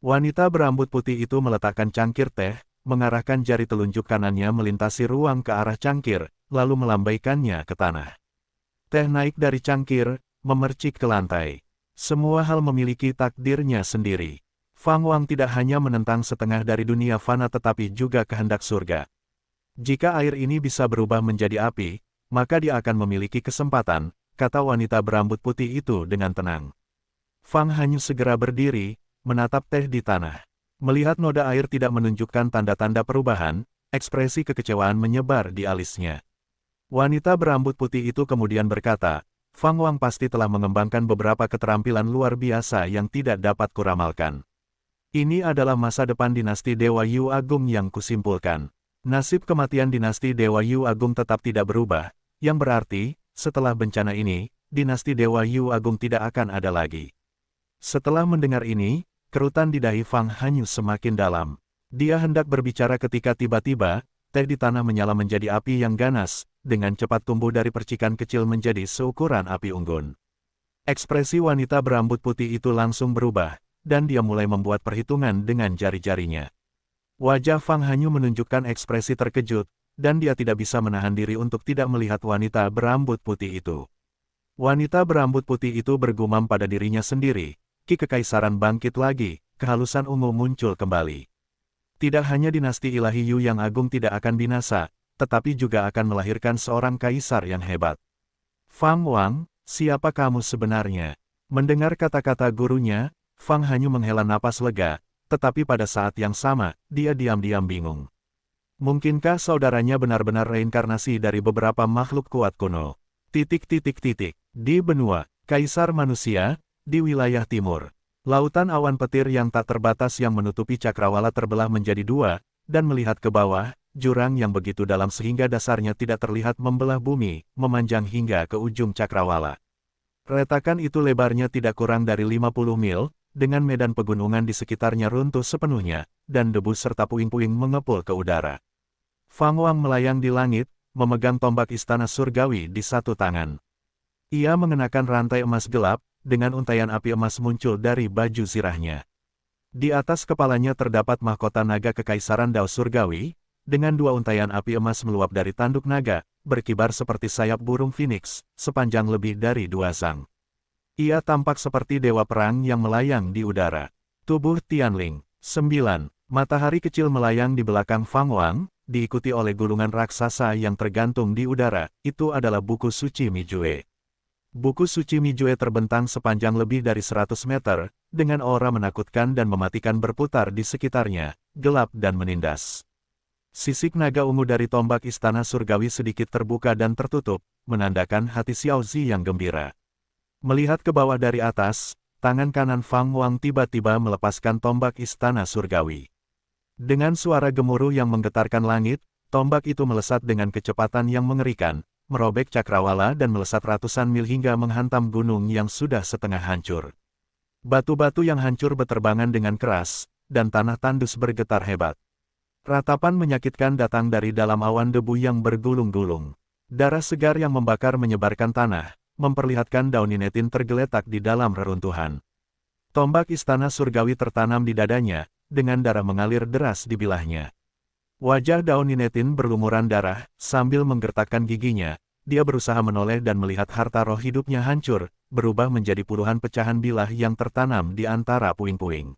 Wanita berambut putih itu meletakkan cangkir teh, mengarahkan jari telunjuk kanannya melintasi ruang ke arah cangkir, lalu melambaikannya ke tanah. Teh naik dari cangkir, memercik ke lantai. Semua hal memiliki takdirnya sendiri. Fang Wang tidak hanya menentang setengah dari dunia fana tetapi juga kehendak surga. Jika air ini bisa berubah menjadi api, maka dia akan memiliki kesempatan, kata wanita berambut putih itu dengan tenang. Fang Hanyu segera berdiri, menatap teh di tanah. Melihat noda air tidak menunjukkan tanda-tanda perubahan, ekspresi kekecewaan menyebar di alisnya. Wanita berambut putih itu kemudian berkata, Fang Wang pasti telah mengembangkan beberapa keterampilan luar biasa yang tidak dapat kuramalkan. Ini adalah masa depan dinasti Dewa Yu Agung yang kusimpulkan. Nasib kematian dinasti Dewa Yu Agung tetap tidak berubah, yang berarti, setelah bencana ini, dinasti Dewa Yu Agung tidak akan ada lagi. Setelah mendengar ini, kerutan di dahi Fang Hanyu semakin dalam. Dia hendak berbicara ketika tiba-tiba, teh di tanah menyala menjadi api yang ganas, dengan cepat tumbuh dari percikan kecil menjadi seukuran api unggun. Ekspresi wanita berambut putih itu langsung berubah, dan dia mulai membuat perhitungan dengan jari-jarinya. Wajah Fang Hanyu menunjukkan ekspresi terkejut, dan dia tidak bisa menahan diri untuk tidak melihat wanita berambut putih itu. Wanita berambut putih itu bergumam pada dirinya sendiri, Ki Kekaisaran bangkit lagi, kehalusan ungu muncul kembali. Tidak hanya dinasti ilahi Yu yang agung tidak akan binasa, tetapi juga akan melahirkan seorang kaisar yang hebat. Fang Wang, siapa kamu sebenarnya? Mendengar kata-kata gurunya, Fang Hanyu menghela napas lega, tetapi pada saat yang sama, dia diam-diam bingung. Mungkinkah saudaranya benar-benar reinkarnasi dari beberapa makhluk kuat kuno? Di benua, Kaisar Manusia, di wilayah timur. Lautan awan petir yang tak terbatas yang menutupi cakrawala terbelah menjadi dua, dan melihat ke bawah, jurang yang begitu dalam sehingga dasarnya tidak terlihat membelah bumi, memanjang hingga ke ujung cakrawala. Retakan itu lebarnya tidak kurang dari 50 mil, dengan medan pegunungan di sekitarnya runtuh sepenuhnya, dan debu serta puing-puing mengepul ke udara. Fang Wang melayang di langit, memegang tombak istana surgawi di satu tangan. Ia mengenakan rantai emas gelap, dengan untaian api emas muncul dari baju zirahnya. Di atas kepalanya terdapat mahkota naga kekaisaran Dao surgawi, dengan dua untaian api emas meluap dari tanduk naga, berkibar seperti sayap burung phoenix, sepanjang lebih dari 2 sang. Ia tampak seperti dewa perang yang melayang di udara. Tubuh Tianling. 9. Matahari kecil melayang di belakang Fang Wang, diikuti oleh gulungan raksasa yang tergantung di udara. Itu adalah buku suci Mijue. Buku suci Mijue terbentang sepanjang lebih dari 100 meter, dengan aura menakutkan dan mematikan berputar di sekitarnya, gelap dan menindas. Sisik naga ungu dari tombak istana surgawi sedikit terbuka dan tertutup, menandakan hati Xiao Zi yang gembira. Melihat ke bawah dari atas, tangan kanan Fang Wang tiba-tiba melepaskan tombak istana surgawi. Dengan suara gemuruh yang menggetarkan langit, tombak itu melesat dengan kecepatan yang mengerikan, merobek cakrawala dan melesat ratusan mil hingga menghantam gunung yang sudah setengah hancur. Batu-batu yang hancur beterbangan dengan keras, dan tanah tandus bergetar hebat. Ratapan menyakitkan datang dari dalam awan debu yang bergulung-gulung. Darah segar yang membakar menyebarkan tanah, memperlihatkan daun ninetin tergeletak di dalam reruntuhan. Tombak istana surgawi tertanam di dadanya, dengan darah mengalir deras di bilahnya. Wajah daun ninetin berlumuran darah, sambil menggertakkan giginya, dia berusaha menoleh dan melihat harta roh hidupnya hancur, berubah menjadi puluhan pecahan bilah yang tertanam di antara puing-puing.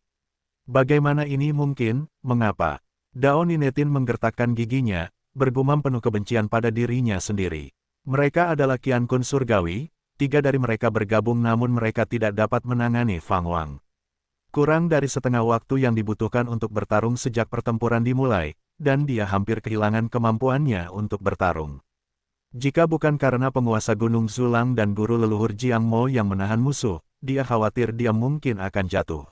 Bagaimana ini mungkin? Mengapa? Daun ninetin menggertakkan giginya, bergumam penuh kebencian pada dirinya sendiri. Mereka adalah Qian Kun surgawi, 3 dari mereka bergabung namun mereka tidak dapat menangani Fang Wang. Kurang dari setengah waktu yang dibutuhkan untuk bertarung sejak pertempuran dimulai, dan dia hampir kehilangan kemampuannya untuk bertarung. Jika bukan karena penguasa Gunung Zulang dan guru leluhur Jiang Mo yang menahan musuh, dia khawatir dia mungkin akan jatuh.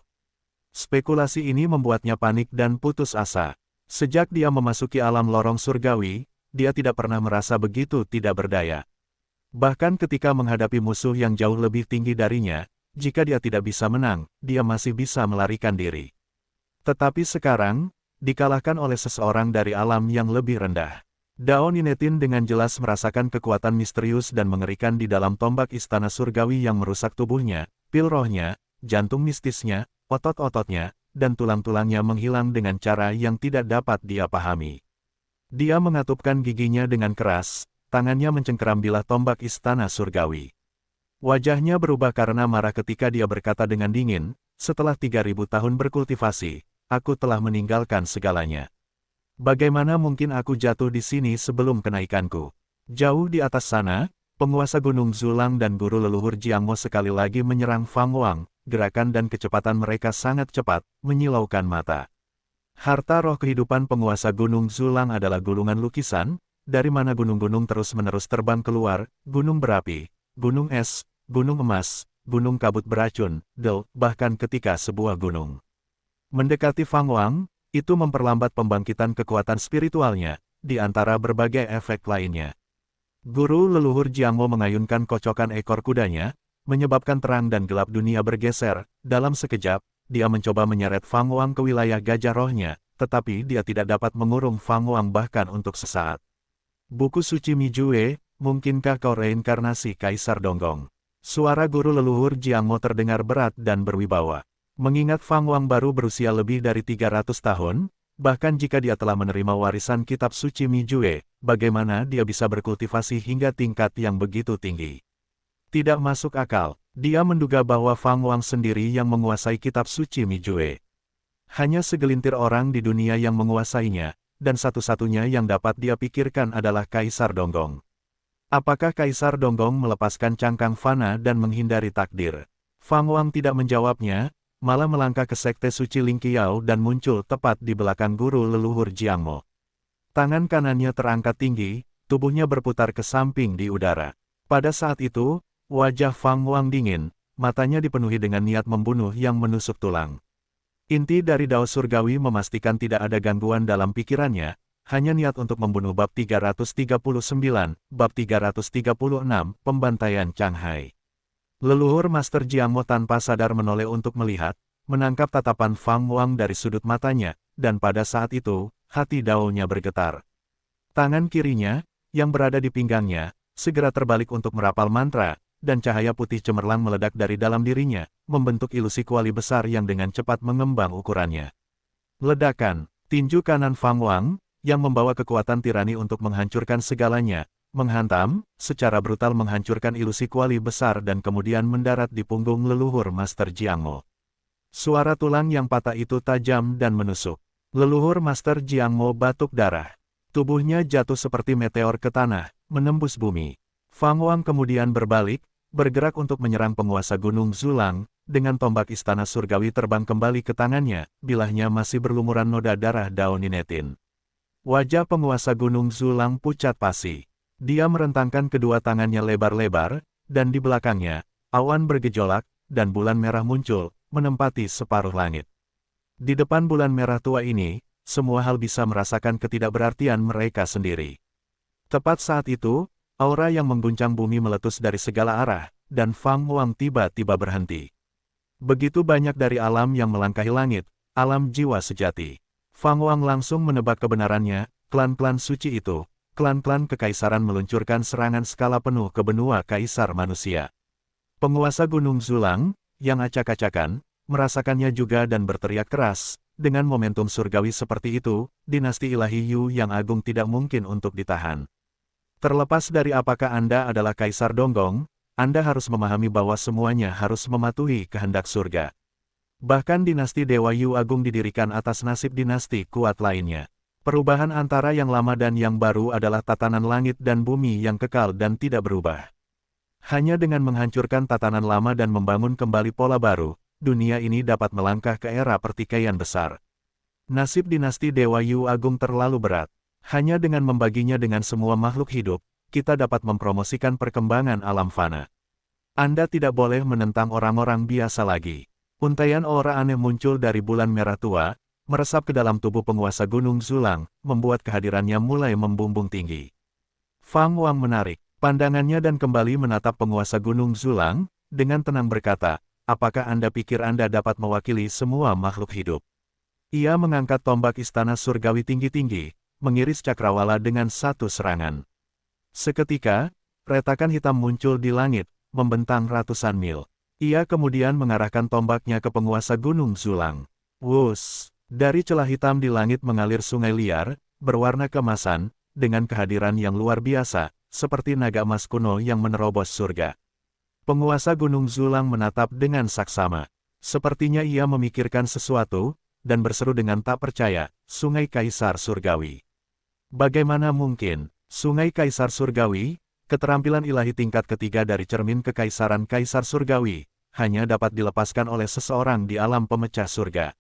Spekulasi ini membuatnya panik dan putus asa. Sejak dia memasuki alam lorong surgawi, dia tidak pernah merasa begitu tidak berdaya. Bahkan ketika menghadapi musuh yang jauh lebih tinggi darinya, jika dia tidak bisa menang, dia masih bisa melarikan diri. Tetapi sekarang, dikalahkan oleh seseorang dari alam yang lebih rendah. Dao Ninetin dengan jelas merasakan kekuatan misterius dan mengerikan di dalam tombak istana surgawi yang merusak tubuhnya, pil rohnya, jantung mistisnya, otot-ototnya, dan tulang-tulangnya menghilang dengan cara yang tidak dapat dia pahami. Dia mengatupkan giginya dengan keras, tangannya mencengkeram bilah tombak istana surgawi. Wajahnya berubah karena marah ketika dia berkata dengan dingin, setelah 3000 tahun berkultivasi, aku telah meninggalkan segalanya. Bagaimana mungkin aku jatuh di sini sebelum kenaikanku? Jauh di atas sana, penguasa Gunung Zulang dan guru leluhur Jiang Mo sekali lagi menyerang Fang Wang, gerakan dan kecepatan mereka sangat cepat, menyilaukan mata. Harta roh kehidupan penguasa Gunung Zulang adalah gulungan lukisan, dari mana gunung-gunung terus-menerus terbang keluar, gunung berapi, gunung es, gunung emas, gunung kabut beracun, bahkan ketika sebuah gunung mendekati Fang Wang, itu memperlambat pembangkitan kekuatan spiritualnya, di antara berbagai efek lainnya. Guru leluhur Jiang Mo mengayunkan kocokan ekor kudanya, menyebabkan terang dan gelap dunia bergeser. Dalam sekejap, dia mencoba menyeret Fang Wang ke wilayah gajah rohnya, tetapi dia tidak dapat mengurung Fang Wang bahkan untuk sesaat. Buku suci Mijue, mungkinkah kau reinkarnasi Kaisar Donggong? Suara guru leluhur Jiang Mo terdengar berat dan berwibawa. Mengingat Fang Wang baru berusia lebih dari 300 tahun, bahkan jika dia telah menerima warisan kitab suci Mijue, bagaimana dia bisa berkultivasi hingga tingkat yang begitu tinggi? Tidak masuk akal. Dia menduga bahwa Fang Wang sendiri yang menguasai kitab suci Mijue. Hanya segelintir orang di dunia yang menguasainya, dan satu-satunya yang dapat dia pikirkan adalah Kaisar Donggong. Apakah Kaisar Donggong melepaskan cangkang fana dan menghindari takdir? Fang Wang tidak menjawabnya, malah melangkah ke sekte suci Lingqiao dan muncul tepat di belakang guru leluhur Jiang Mo. Tangan kanannya terangkat tinggi, tubuhnya berputar ke samping di udara. Pada saat itu, wajah Fang Wang dingin, matanya dipenuhi dengan niat membunuh yang menusuk tulang. Inti dari Dao Surgawi memastikan tidak ada gangguan dalam pikirannya, hanya niat untuk membunuh. Bab 339, Bab 336, Pembantaian Changhai. Leluhur Master Jiang Mo tanpa sadar menoleh untuk melihat, menangkap tatapan Fang Wang dari sudut matanya, dan pada saat itu, hati Dao-nya bergetar. Tangan kirinya, yang berada di pinggangnya, segera terbalik untuk merapal mantra, dan cahaya putih cemerlang meledak dari dalam dirinya, membentuk ilusi kuali besar yang dengan cepat mengembang ukurannya. Ledakan, tinju kanan Fang Wang, yang membawa kekuatan tirani untuk menghancurkan segalanya, menghantam, secara brutal menghancurkan ilusi kuali besar dan kemudian mendarat di punggung leluhur Master Jiang Mo. Suara tulang yang patah itu tajam dan menusuk. Leluhur Master Jiang Mo batuk darah. Tubuhnya jatuh seperti meteor ke tanah, menembus bumi. Fang Wang kemudian berbalik, bergerak untuk menyerang penguasa Gunung Zulang, dengan tombak istana surgawi terbang kembali ke tangannya, bilahnya masih berlumuran noda darah Dao Ninetin. Wajah penguasa Gunung Zulang pucat pasi. Dia merentangkan kedua tangannya lebar-lebar, dan di belakangnya, awan bergejolak, dan bulan merah muncul, menempati separuh langit. Di depan bulan merah tua ini, semua hal bisa merasakan ketidakberartian mereka sendiri. Tepat saat itu, aura yang mengguncang bumi meletus dari segala arah, dan Fang Wang tiba-tiba berhenti. Begitu banyak dari alam yang melangkahi langit, alam jiwa sejati. Fang Wang langsung menebak kebenarannya, klan-klan suci itu, klan-klan kekaisaran meluncurkan serangan skala penuh ke benua kaisar manusia. Penguasa Gunung Zulang, yang acak-acakan, merasakannya juga dan berteriak keras, dengan momentum surgawi seperti itu, dinasti ilahi Yu yang agung tidak mungkin untuk ditahan. Terlepas dari apakah Anda adalah Kaisar Donggong, Anda harus memahami bahwa semuanya harus mematuhi kehendak surga. Bahkan dinasti Dewa Yu Agung didirikan atas nasib dinasti kuat lainnya. Perubahan antara yang lama dan yang baru adalah tatanan langit dan bumi yang kekal dan tidak berubah. Hanya dengan menghancurkan tatanan lama dan membangun kembali pola baru, dunia ini dapat melangkah ke era pertikaian besar. Nasib dinasti Dewa Yu Agung terlalu berat. Hanya dengan membaginya dengan semua makhluk hidup, kita dapat mempromosikan perkembangan alam fana. Anda tidak boleh menentang orang-orang biasa lagi. Untaian aura aneh muncul dari bulan merah tua, meresap ke dalam tubuh penguasa Gunung Zulang, membuat kehadirannya mulai membumbung tinggi. Fang Wang menarik pandangannya dan kembali menatap penguasa Gunung Zulang, dengan tenang berkata, apakah Anda pikir Anda dapat mewakili semua makhluk hidup? Ia mengangkat tombak istana surgawi tinggi-tinggi, mengiris cakrawala dengan satu serangan. Seketika, retakan hitam muncul di langit, membentang ratusan mil. Ia kemudian mengarahkan tombaknya ke penguasa Gunung Zulang. Wus! Dari celah hitam di langit mengalir sungai liar, berwarna keemasan, dengan kehadiran yang luar biasa, seperti naga emas kuno yang menerobos surga. Penguasa Gunung Zulang menatap dengan saksama. Sepertinya ia memikirkan sesuatu, dan berseru dengan tak percaya, Sungai Kaisar Surgawi. Bagaimana mungkin, Sungai Kaisar Surgawi, keterampilan ilahi tingkat ketiga dari cermin kekaisaran Kaisar Surgawi, hanya dapat dilepaskan oleh seseorang di alam pemecah surga.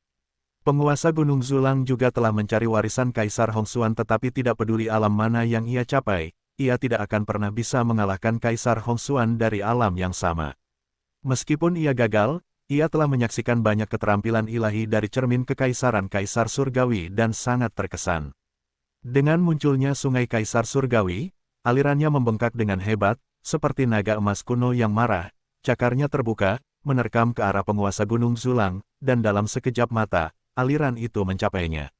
Penguasa Gunung Zulang juga telah mencari warisan Kaisar Hongxuan tetapi tidak peduli alam mana yang ia capai, ia tidak akan pernah bisa mengalahkan Kaisar Hongxuan dari alam yang sama. Meskipun ia gagal, ia telah menyaksikan banyak keterampilan ilahi dari cermin kekaisaran Kaisar Surgawi dan sangat terkesan. Dengan munculnya Sungai Kaisar Surgawi, alirannya membengkak dengan hebat, seperti naga emas kuno yang marah, cakarnya terbuka, menerkam ke arah penguasa Gunung Zulang, dan dalam sekejap mata, aliran itu mencapainya.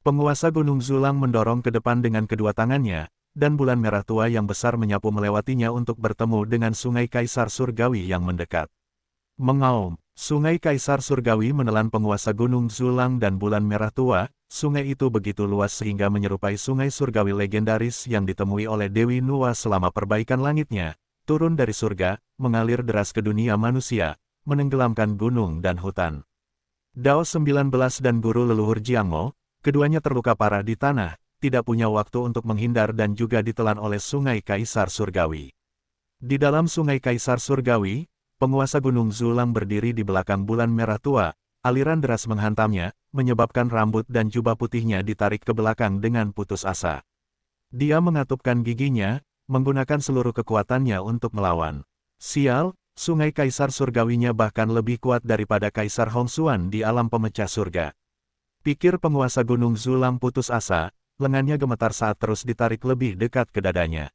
Penguasa Gunung Zulang mendorong ke depan dengan kedua tangannya, dan bulan merah tua yang besar menyapu melewatinya untuk bertemu dengan sungai Kaisar Surgawi yang mendekat. Mengaum, sungai Kaisar Surgawi menelan penguasa Gunung Zulang dan bulan merah tua. Sungai itu begitu luas sehingga menyerupai sungai surgawi legendaris yang ditemui oleh Dewi Nuwa selama perbaikan langitnya, turun dari surga, mengalir deras ke dunia manusia, menenggelamkan gunung dan hutan. Dao 19 dan guru leluhur Jiangmo, keduanya terluka parah di tanah, tidak punya waktu untuk menghindar dan juga ditelan oleh sungai Kaisar Surgawi. Di dalam sungai Kaisar Surgawi, penguasa Gunung Zulang berdiri di belakang bulan merah tua. Aliran deras menghantamnya, menyebabkan rambut dan jubah putihnya ditarik ke belakang dengan putus asa. Dia mengatupkan giginya, menggunakan seluruh kekuatannya untuk melawan. Sial, sungai Kaisar Surgawinya bahkan lebih kuat daripada Kaisar Hongxuan di alam pemecah surga. Pikir penguasa Gunung Zulang putus asa, lengannya gemetar saat terus ditarik lebih dekat ke dadanya.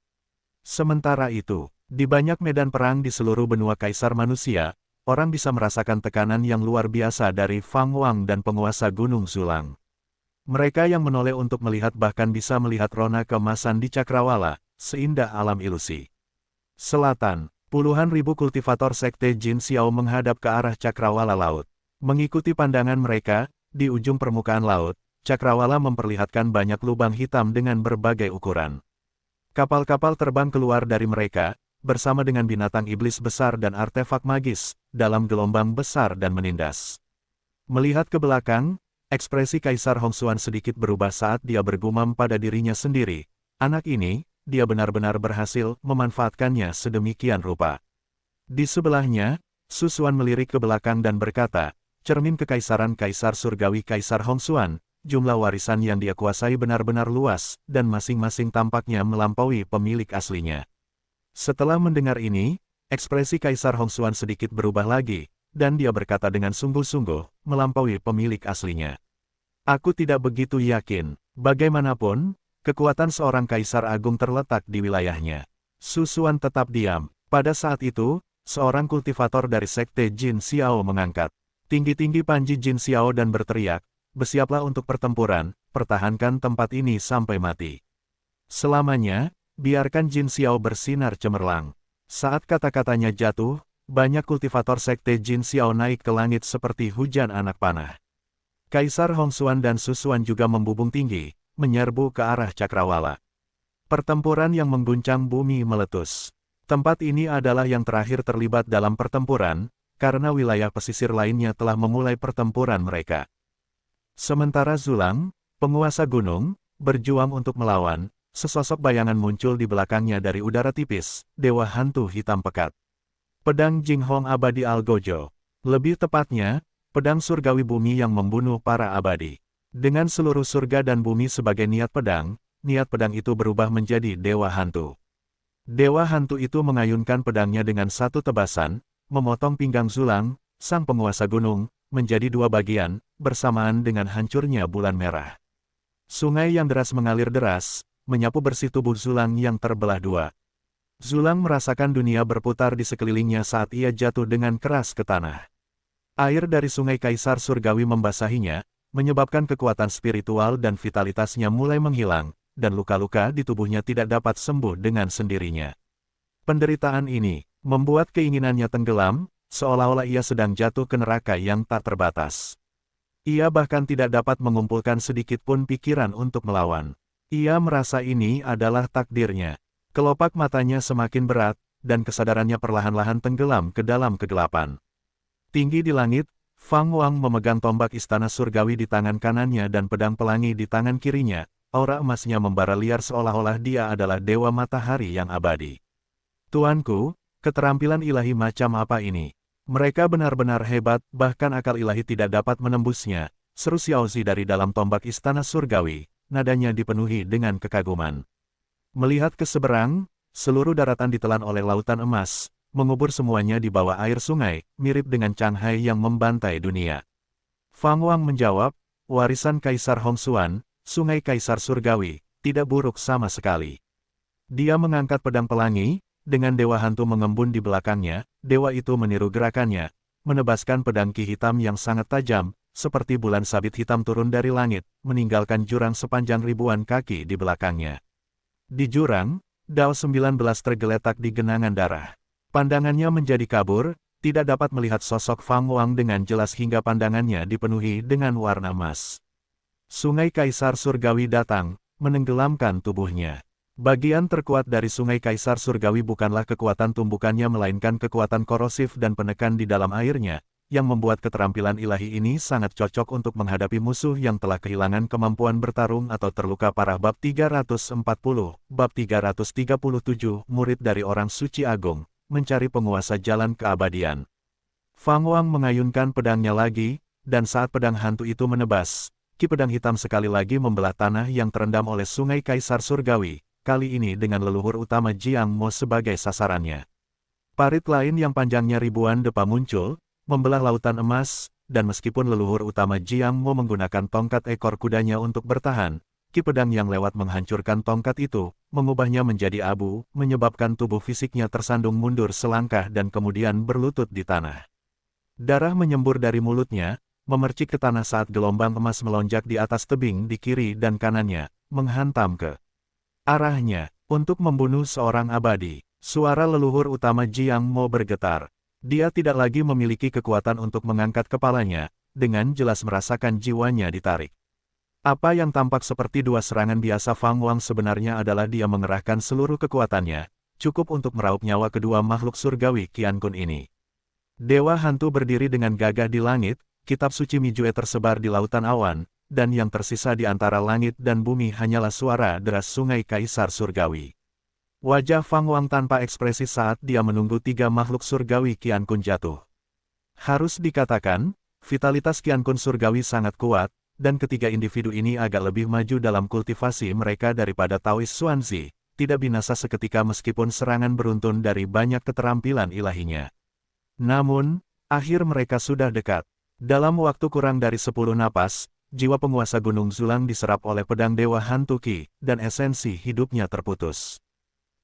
Sementara itu, di banyak medan perang di seluruh benua Kaisar Manusia, orang bisa merasakan tekanan yang luar biasa dari Fang Wang dan penguasa Gunung Zulang. Mereka yang menoleh untuk melihat bahkan bisa melihat rona keemasan di Cakrawala, seindah alam ilusi. Selatan, puluhan ribu kultivator sekte Jin Xiao menghadap ke arah Cakrawala Laut. Mengikuti pandangan mereka, di ujung permukaan laut, Cakrawala memperlihatkan banyak lubang hitam dengan berbagai ukuran. Kapal-kapal terbang keluar dari mereka, bersama dengan binatang iblis besar dan artefak magis, dalam gelombang besar dan menindas. Melihat ke belakang, ekspresi Kaisar Hongxuan sedikit berubah saat dia bergumam pada dirinya sendiri. Anak ini, dia benar-benar berhasil memanfaatkannya sedemikian rupa. Di sebelahnya, Susuan melirik ke belakang dan berkata, cermin kekaisaran Kaisar Surgawi Kaisar Hongxuan, jumlah warisan yang dia kuasai benar-benar luas, dan masing-masing tampaknya melampaui pemilik aslinya. Setelah mendengar ini, ekspresi Kaisar Hongxuan sedikit berubah lagi, dan dia berkata dengan sungguh-sungguh, melampaui pemilik aslinya. Aku tidak begitu yakin, bagaimanapun, kekuatan seorang Kaisar Agung terletak di wilayahnya. Susuan tetap diam. Pada saat itu, seorang kultivator dari sekte Jin Xiao mengangkat tinggi-tinggi panji Jin Xiao dan berteriak, bersiaplah untuk pertempuran, pertahankan tempat ini sampai mati. Selamanya, biarkan Jin Xiao bersinar cemerlang. Saat kata-katanya jatuh, banyak kultivator sekte Jin Xiao naik ke langit seperti hujan anak panah. Kaisar Hongxuan dan Susuan juga membubung tinggi, menyerbu ke arah Cakrawala. Pertempuran yang mengguncang bumi meletus. Tempat ini adalah yang terakhir terlibat dalam pertempuran, karena wilayah pesisir lainnya telah memulai pertempuran mereka. Sementara Zulang, penguasa gunung, berjuang untuk melawan. Sesosok bayangan muncul di belakangnya dari udara tipis, dewa hantu hitam pekat. Pedang Jinghong abadi Algojo. Lebih tepatnya, pedang surgawi bumi yang membunuh para abadi. Dengan seluruh surga dan bumi sebagai niat pedang itu berubah menjadi dewa hantu. Dewa hantu itu mengayunkan pedangnya dengan satu tebasan, memotong pinggang Zulang, sang penguasa gunung, menjadi dua bagian, bersamaan dengan hancurnya bulan merah. Sungai yang deras mengalir deras, menyapu bersih tubuh Zulang yang terbelah dua. Zulang merasakan dunia berputar di sekelilingnya saat ia jatuh dengan keras ke tanah. Air dari sungai Kaisar Surgawi membasahinya, menyebabkan kekuatan spiritual dan vitalitasnya mulai menghilang, dan luka-luka di tubuhnya tidak dapat sembuh dengan sendirinya. Penderitaan ini membuat keinginannya tenggelam, seolah-olah ia sedang jatuh ke neraka yang tak terbatas. Ia bahkan tidak dapat mengumpulkan sedikit pun pikiran untuk melawan. Ia merasa ini adalah takdirnya. Kelopak matanya semakin berat, dan kesadarannya perlahan-lahan tenggelam ke dalam kegelapan. Tinggi di langit, Fang Wang memegang tombak istana surgawi di tangan kanannya dan pedang pelangi di tangan kirinya. Aura emasnya membara liar seolah-olah dia adalah dewa matahari yang abadi. Tuanku, keterampilan ilahi macam apa ini? Mereka benar-benar hebat, bahkan akal ilahi tidak dapat menembusnya, seru Xiaozi dari dalam tombak istana surgawi. Nadanya dipenuhi dengan kekaguman. Melihat ke seberang, seluruh daratan ditelan oleh lautan emas, mengubur semuanya di bawah air sungai, mirip dengan Changhai yang membantai dunia. Fang Wang menjawab, warisan Kaisar Hongxuan, sungai Kaisar Surgawi, tidak buruk sama sekali. Dia mengangkat pedang pelangi, dengan dewa hantu mengembun di belakangnya, dewa itu meniru gerakannya, menebaskan pedang ki hitam yang sangat tajam, seperti bulan sabit hitam turun dari langit, meninggalkan jurang sepanjang ribuan kaki di belakangnya. Di jurang, Dao 19 tergeletak di genangan darah. Pandangannya menjadi kabur, tidak dapat melihat sosok Fang Wang dengan jelas hingga pandangannya dipenuhi dengan warna emas. Sungai Kaisar Surgawi datang, menenggelamkan tubuhnya. Bagian terkuat dari Sungai Kaisar Surgawi bukanlah kekuatan tumbukannya melainkan kekuatan korosif dan penekan di dalam airnya, yang membuat keterampilan ilahi ini sangat cocok untuk menghadapi musuh yang telah kehilangan kemampuan bertarung atau terluka parah. Bab 340, Bab 337, Murid dari Orang Suci Agung, mencari penguasa jalan keabadian. Fang Wang mengayunkan pedangnya lagi, dan saat pedang hantu itu menebas, ki pedang hitam sekali lagi membelah tanah yang terendam oleh Sungai Kaisar Surgawi, kali ini dengan leluhur utama Jiang Mo sebagai sasarannya. Parit lain yang panjangnya ribuan depa muncul, membelah lautan emas, dan meskipun leluhur utama Jiang Mo menggunakan tongkat ekor kudanya untuk bertahan, ki pedang yang lewat menghancurkan tongkat itu, mengubahnya menjadi abu, menyebabkan tubuh fisiknya tersandung mundur selangkah dan kemudian berlutut di tanah. Darah menyembur dari mulutnya, memercik ke tanah saat gelombang emas melonjak di atas tebing di kiri dan kanannya, menghantam ke arahnya, untuk membunuh seorang abadi. Suara leluhur utama Jiang Mo bergetar. Dia tidak lagi memiliki kekuatan untuk mengangkat kepalanya, dengan jelas merasakan jiwanya ditarik. Apa yang tampak seperti dua serangan biasa Fang Wang sebenarnya adalah dia mengerahkan seluruh kekuatannya, cukup untuk meraup nyawa kedua makhluk surgawi Qian Kun ini. Dewa hantu berdiri dengan gagah di langit, kitab suci Mijue tersebar di lautan awan, dan yang tersisa di antara langit dan bumi hanyalah suara deras Sungai Kaisar Surgawi. Wajah Fang Wang tanpa ekspresi saat dia menunggu tiga makhluk surgawi Qian Kun jatuh. Harus dikatakan, vitalitas Qian Kun surgawi sangat kuat, dan ketiga individu ini agak lebih maju dalam kultivasi mereka daripada Taoist Xuanzi, tidak binasa seketika meskipun serangan beruntun dari banyak keterampilan ilahinya. Namun, akhir mereka sudah dekat. Dalam waktu kurang dari 10 napas, jiwa penguasa Gunung Zulang diserap oleh pedang Dewa Hantu Qi, dan esensi hidupnya terputus.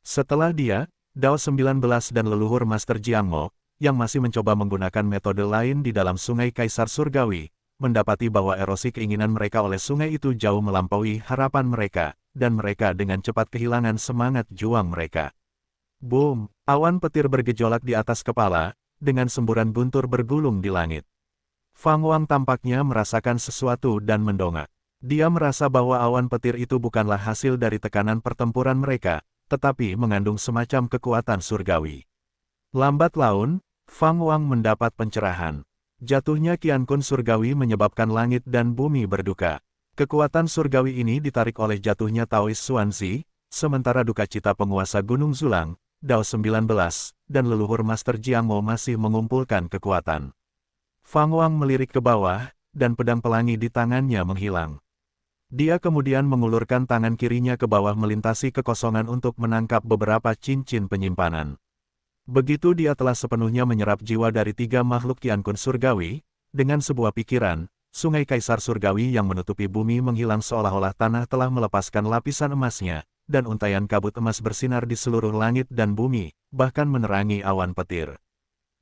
Setelah dia, Dao 19 dan leluhur Master Jiang Mo, yang masih mencoba menggunakan metode lain di dalam Sungai Kaisar Surgawi, mendapati bahwa erosi keinginan mereka oleh sungai itu jauh melampaui harapan mereka, dan mereka dengan cepat kehilangan semangat juang mereka. Boom! Awan petir bergejolak di atas kepala, dengan semburan guntur bergulung di langit. Fang Wang tampaknya merasakan sesuatu dan mendongak. Dia merasa bahwa awan petir itu bukanlah hasil dari tekanan pertempuran mereka, tetapi mengandung semacam kekuatan surgawi. Lambat laun, Fang Wang mendapat pencerahan. Jatuhnya Qian Kun surgawi menyebabkan langit dan bumi berduka. Kekuatan surgawi ini ditarik oleh jatuhnya Taoist Xuanzi, sementara duka cita penguasa Gunung Zulang, Dao 19, dan leluhur Master Jiang Mo masih mengumpulkan kekuatan. Fang Wang melirik ke bawah, dan pedang pelangi di tangannya menghilang. Dia kemudian mengulurkan tangan kirinya ke bawah melintasi kekosongan untuk menangkap beberapa cincin penyimpanan. Begitu dia telah sepenuhnya menyerap jiwa dari tiga makhluk Qian Kun surgawi, dengan sebuah pikiran, Sungai Kaisar Surgawi yang menutupi bumi menghilang seolah-olah tanah telah melepaskan lapisan emasnya, dan untaian kabut emas bersinar di seluruh langit dan bumi, bahkan menerangi awan petir.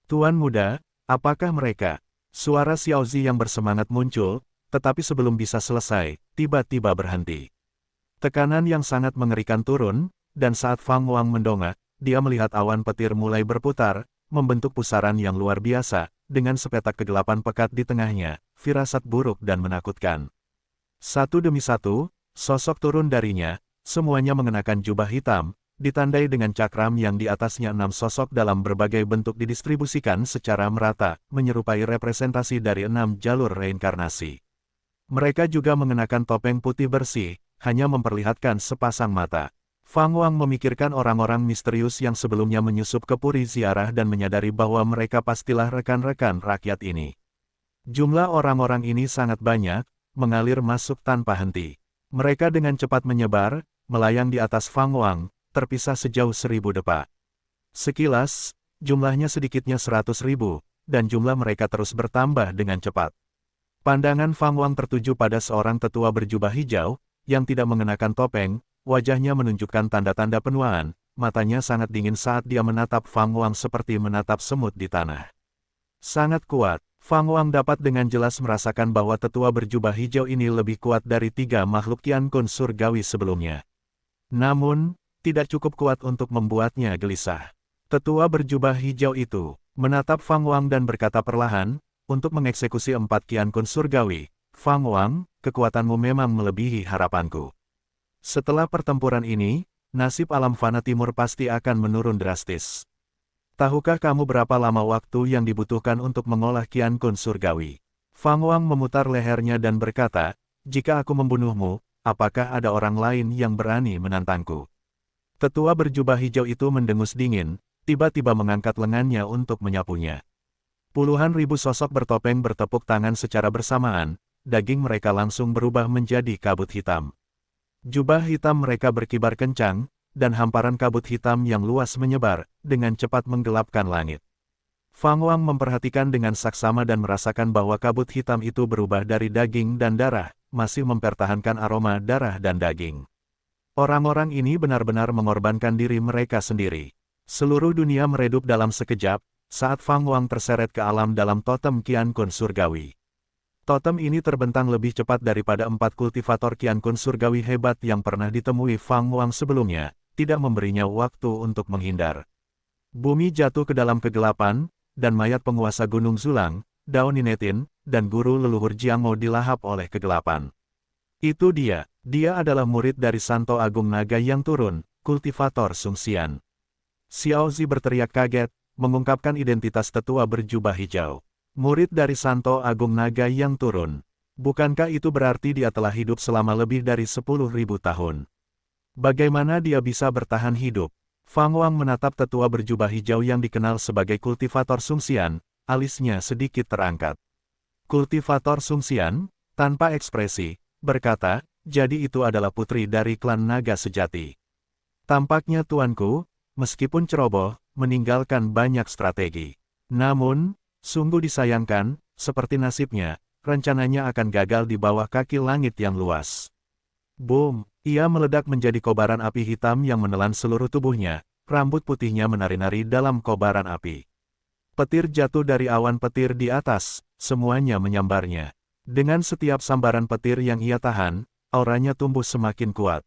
Tuan muda, apakah mereka? Suara Xiaozi yang bersemangat muncul, tetapi sebelum bisa selesai, tiba-tiba berhenti. Tekanan yang sangat mengerikan turun, dan saat Fang Wang mendongak, dia melihat awan petir mulai berputar, membentuk pusaran yang luar biasa, dengan sepetak kegelapan pekat di tengahnya, firasat buruk dan menakutkan. Satu demi satu, sosok turun darinya, semuanya mengenakan jubah hitam, ditandai dengan cakram yang di atasnya 6 sosok dalam berbagai bentuk didistribusikan secara merata, menyerupai representasi dari 6 jalur reinkarnasi. Mereka juga mengenakan topeng putih bersih, hanya memperlihatkan sepasang mata. Fang Wang memikirkan orang-orang misterius yang sebelumnya menyusup ke Puri Ziarah dan menyadari bahwa mereka pastilah rekan-rekan rakyat ini. Jumlah orang-orang ini sangat banyak, mengalir masuk tanpa henti. Mereka dengan cepat menyebar, melayang di atas Fang Wang, terpisah sejauh 1000 depa. Sekilas, jumlahnya sedikitnya 100.000, dan jumlah mereka terus bertambah dengan cepat. Pandangan Fang Wang tertuju pada seorang tetua berjubah hijau, yang tidak mengenakan topeng, wajahnya menunjukkan tanda-tanda penuaan, matanya sangat dingin saat dia menatap Fang Wang seperti menatap semut di tanah. Sangat kuat, Fang Wang dapat dengan jelas merasakan bahwa tetua berjubah hijau ini lebih kuat dari 3 makhluk Qian Kun surgawi sebelumnya. Namun, tidak cukup kuat untuk membuatnya gelisah. Tetua berjubah hijau itu menatap Fang Wang dan berkata perlahan, untuk mengeksekusi 4 Qian Kun surgawi. Fang Wang, kekuatanmu memang melebihi harapanku. Setelah pertempuran ini, nasib alam fana timur pasti akan menurun drastis. Tahukah kamu berapa lama waktu yang dibutuhkan untuk mengolah Qian Kun surgawi? Fang Wang memutar lehernya dan berkata, jika aku membunuhmu, apakah ada orang lain yang berani menantangku? Tetua berjubah hijau itu mendengus dingin, tiba-tiba mengangkat lengannya untuk menyapunya. Puluhan ribu sosok bertopeng bertepuk tangan secara bersamaan, daging mereka langsung berubah menjadi kabut hitam. Jubah hitam mereka berkibar kencang, dan hamparan kabut hitam yang luas menyebar, dengan cepat menggelapkan langit. Fang Wang memperhatikan dengan saksama dan merasakan bahwa kabut hitam itu berubah dari daging dan darah, masih mempertahankan aroma darah dan daging. Orang-orang ini benar-benar mengorbankan diri mereka sendiri. Seluruh dunia meredup dalam sekejap, saat Fang Wang terseret ke alam dalam totem Qian Kun surgawi. Totem ini terbentang lebih cepat daripada 4 kultivator Qian Kun surgawi hebat yang pernah ditemui Fang Wang sebelumnya, tidak memberinya waktu untuk menghindar. Bumi jatuh ke dalam kegelapan, dan mayat penguasa Gunung Zulang, Dao Ninetin, dan guru leluhur Jiangmo dilahap oleh kegelapan. Itu dia adalah murid dari Santo Agung Naga yang turun, kultivator Sungxian. Xiao Zi berteriak kaget, mengungkapkan identitas tetua berjubah hijau. Murid dari Santo Agung Naga yang turun. Bukankah itu berarti dia telah hidup selama lebih dari 10.000 tahun? Bagaimana dia bisa bertahan hidup? Fang Wang menatap tetua berjubah hijau yang dikenal sebagai kultivator Sungxian, alisnya sedikit terangkat. Kultivator Sungxian, tanpa ekspresi, berkata, jadi itu adalah putri dari klan naga sejati. Tampaknya tuanku, meskipun ceroboh, meninggalkan banyak strategi. Namun, sungguh disayangkan, seperti nasibnya, rencananya akan gagal di bawah kaki langit yang luas. Boom! Ia meledak menjadi kobaran api hitam yang menelan seluruh tubuhnya, rambut putihnya menari-nari dalam kobaran api. Petir jatuh dari awan petir di atas, semuanya menyambarnya. Dengan setiap sambaran petir yang ia tahan, auranya tumbuh semakin kuat.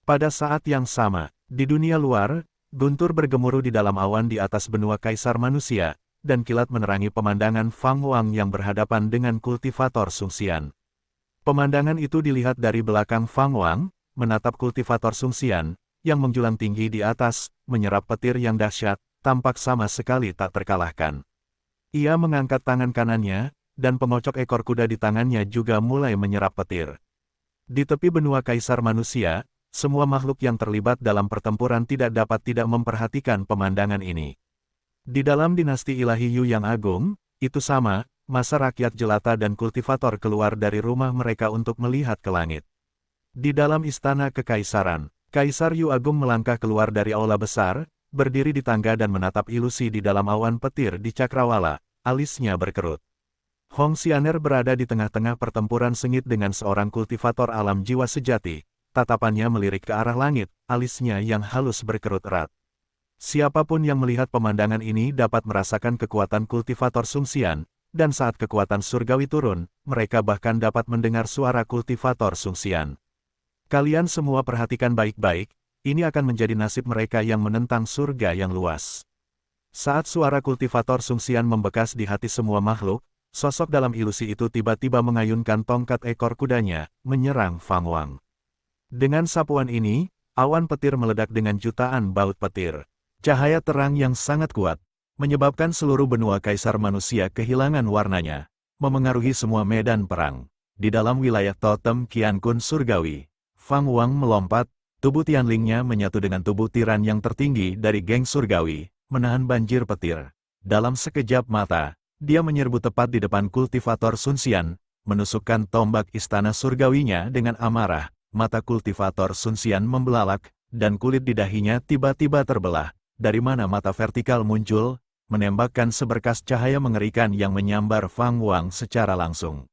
Pada saat yang sama, di dunia luar, guntur bergemuruh di dalam awan di atas benua kaisar manusia, dan kilat menerangi pemandangan Fang Wang yang berhadapan dengan kultivator Sungxian. Pemandangan itu dilihat dari belakang Fang Wang, menatap kultivator Sungxian, yang menjulang tinggi di atas, menyerap petir yang dahsyat, tampak sama sekali tak terkalahkan. Ia mengangkat tangan kanannya, dan pengocok ekor kuda di tangannya juga mulai menyerap petir. Di tepi benua kaisar manusia, semua makhluk yang terlibat dalam pertempuran tidak dapat tidak memperhatikan pemandangan ini. Di dalam dinasti ilahi Yu yang agung, itu sama, masa rakyat jelata dan kultivator keluar dari rumah mereka untuk melihat ke langit. Di dalam istana kekaisaran, Kaisar Yu Agung melangkah keluar dari aula besar, berdiri di tangga dan menatap ilusi di dalam awan petir di cakrawala, alisnya berkerut. Hong Xianer berada di tengah-tengah pertempuran sengit dengan seorang kultivator alam jiwa sejati. Tatapannya melirik ke arah langit, alisnya yang halus berkerut erat. Siapapun yang melihat pemandangan ini dapat merasakan kekuatan kultivator Sungxian, dan saat kekuatan surgawi turun, mereka bahkan dapat mendengar suara kultivator Sungxian. Kalian semua perhatikan baik-baik, ini akan menjadi nasib mereka yang menentang surga yang luas. Saat suara kultivator Sungxian membekas di hati semua makhluk, sosok dalam ilusi itu tiba-tiba mengayunkan tongkat ekor kudanya, menyerang Fang Wang. Dengan sapuan ini, awan petir meledak dengan jutaan baut petir. Cahaya terang yang sangat kuat, menyebabkan seluruh benua kaisar manusia kehilangan warnanya, memengaruhi semua medan perang. Di dalam wilayah totem Qian Kun surgawi, Fang Wang melompat, tubuh Tianlingnya menyatu dengan tubuh tiran yang tertinggi dari geng surgawi, menahan banjir petir. Dalam sekejap mata, dia menyerbu tepat di depan kultivator Sungxian, menusukkan tombak istana surgawinya dengan amarah. Mata kultivator Sungxian membelalak, dan kulit di dahinya tiba-tiba terbelah. Dari mana mata vertikal muncul, menembakkan seberkas cahaya mengerikan yang menyambar Fang Wang secara langsung.